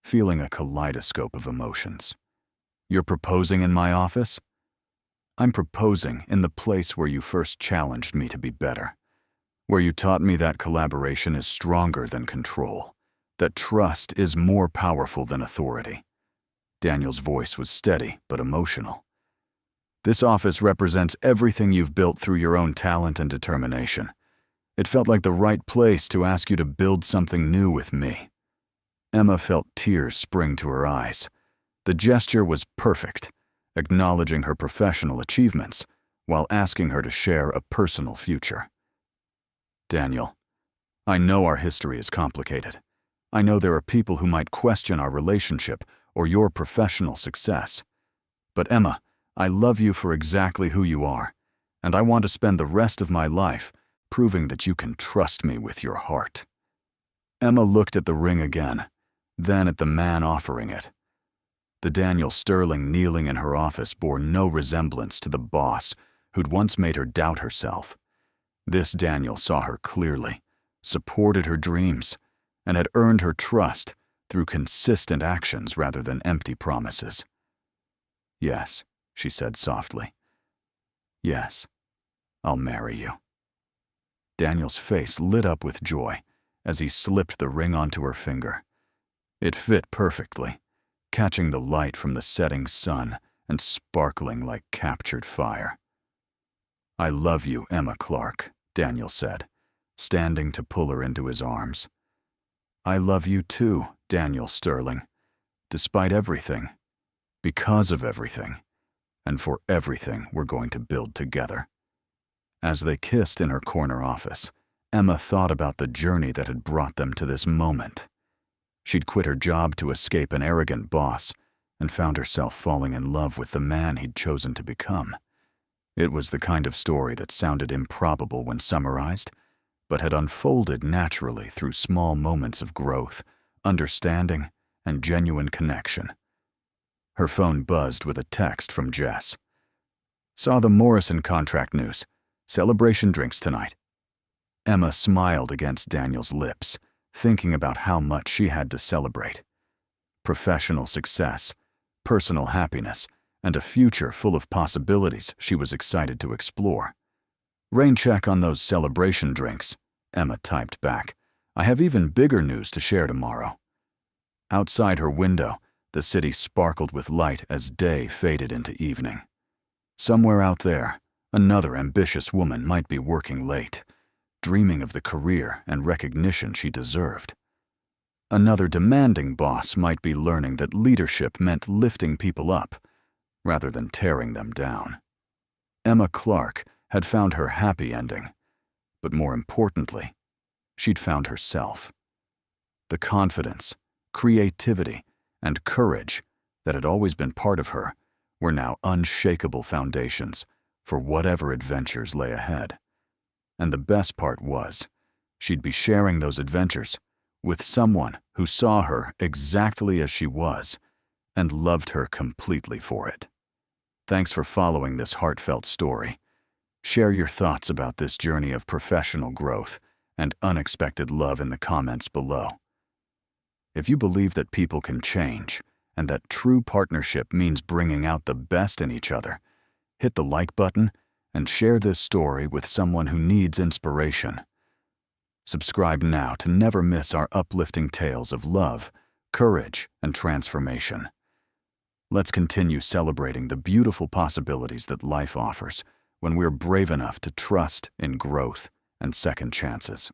feeling a kaleidoscope of emotions. You're proposing in my office? I'm proposing in the place where you first challenged me to be better, where you taught me that collaboration is stronger than control, that trust is more powerful than authority. Daniel's voice was steady but emotional. This office represents everything you've built through your own talent and determination. It felt like the right place to ask you to build something new with me. Emma felt tears spring to her eyes. The gesture was perfect, acknowledging her professional achievements while asking her to share a personal future. Daniel, I know our history is complicated. I know there are people who might question our relationship or your professional success. But Emma, I love you for exactly who you are, and I want to spend the rest of my life proving that you can trust me with your heart. Emma looked at the ring again, then at the man offering it. The Daniel Sterling kneeling in her office bore no resemblance to the boss who'd once made her doubt herself. This Daniel saw her clearly, supported her dreams, and had earned her trust through consistent actions rather than empty promises. Yes, she said softly. Yes, I'll marry you. Daniel's face lit up with joy as he slipped the ring onto her finger. It fit perfectly, catching the light from the setting sun and sparkling like captured fire. I love you, Emma Clark, Daniel said, standing to pull her into his arms. I love you too, Daniel Sterling, despite everything. because of everything, and for everything we're going to build together. As they kissed in her corner office, Emma thought about the journey that had brought them to this moment. She'd quit her job to escape an arrogant boss and found herself falling in love with the man he'd chosen to become. It was the kind of story that sounded improbable when summarized, but had unfolded naturally through small moments of growth, understanding, and genuine connection. Her phone buzzed with a text from Jess. "Saw the Morrison contract news. Celebration drinks tonight." Emma smiled against Daniel's lips, thinking about how much she had to celebrate. Professional success, personal happiness, and a future full of possibilities she was excited to explore. "Rain check on those celebration drinks," Emma typed back. "I have even bigger news to share tomorrow." Outside her window, the city sparkled with light as day faded into evening. Somewhere out there, another ambitious woman might be working late, dreaming of the career and recognition she deserved. Another demanding boss might be learning that leadership meant lifting people up rather than tearing them down. Emma Clark had found her happy ending, but more importantly, she'd found herself. The confidence, creativity, and courage that had always been part of her were now unshakable foundations for whatever adventures lay ahead. And the best part was, she'd be sharing those adventures with someone who saw her exactly as she was and loved her completely for it. Thanks for following this heartfelt story. Share your thoughts about this journey of professional growth and unexpected love in the comments below. If you believe that people can change and that true partnership means bringing out the best in each other, hit the like button and share this story with someone who needs inspiration. Subscribe now to never miss our uplifting tales of love, courage, and transformation. Let's continue celebrating the beautiful possibilities that life offers when we're brave enough to trust in growth and second chances.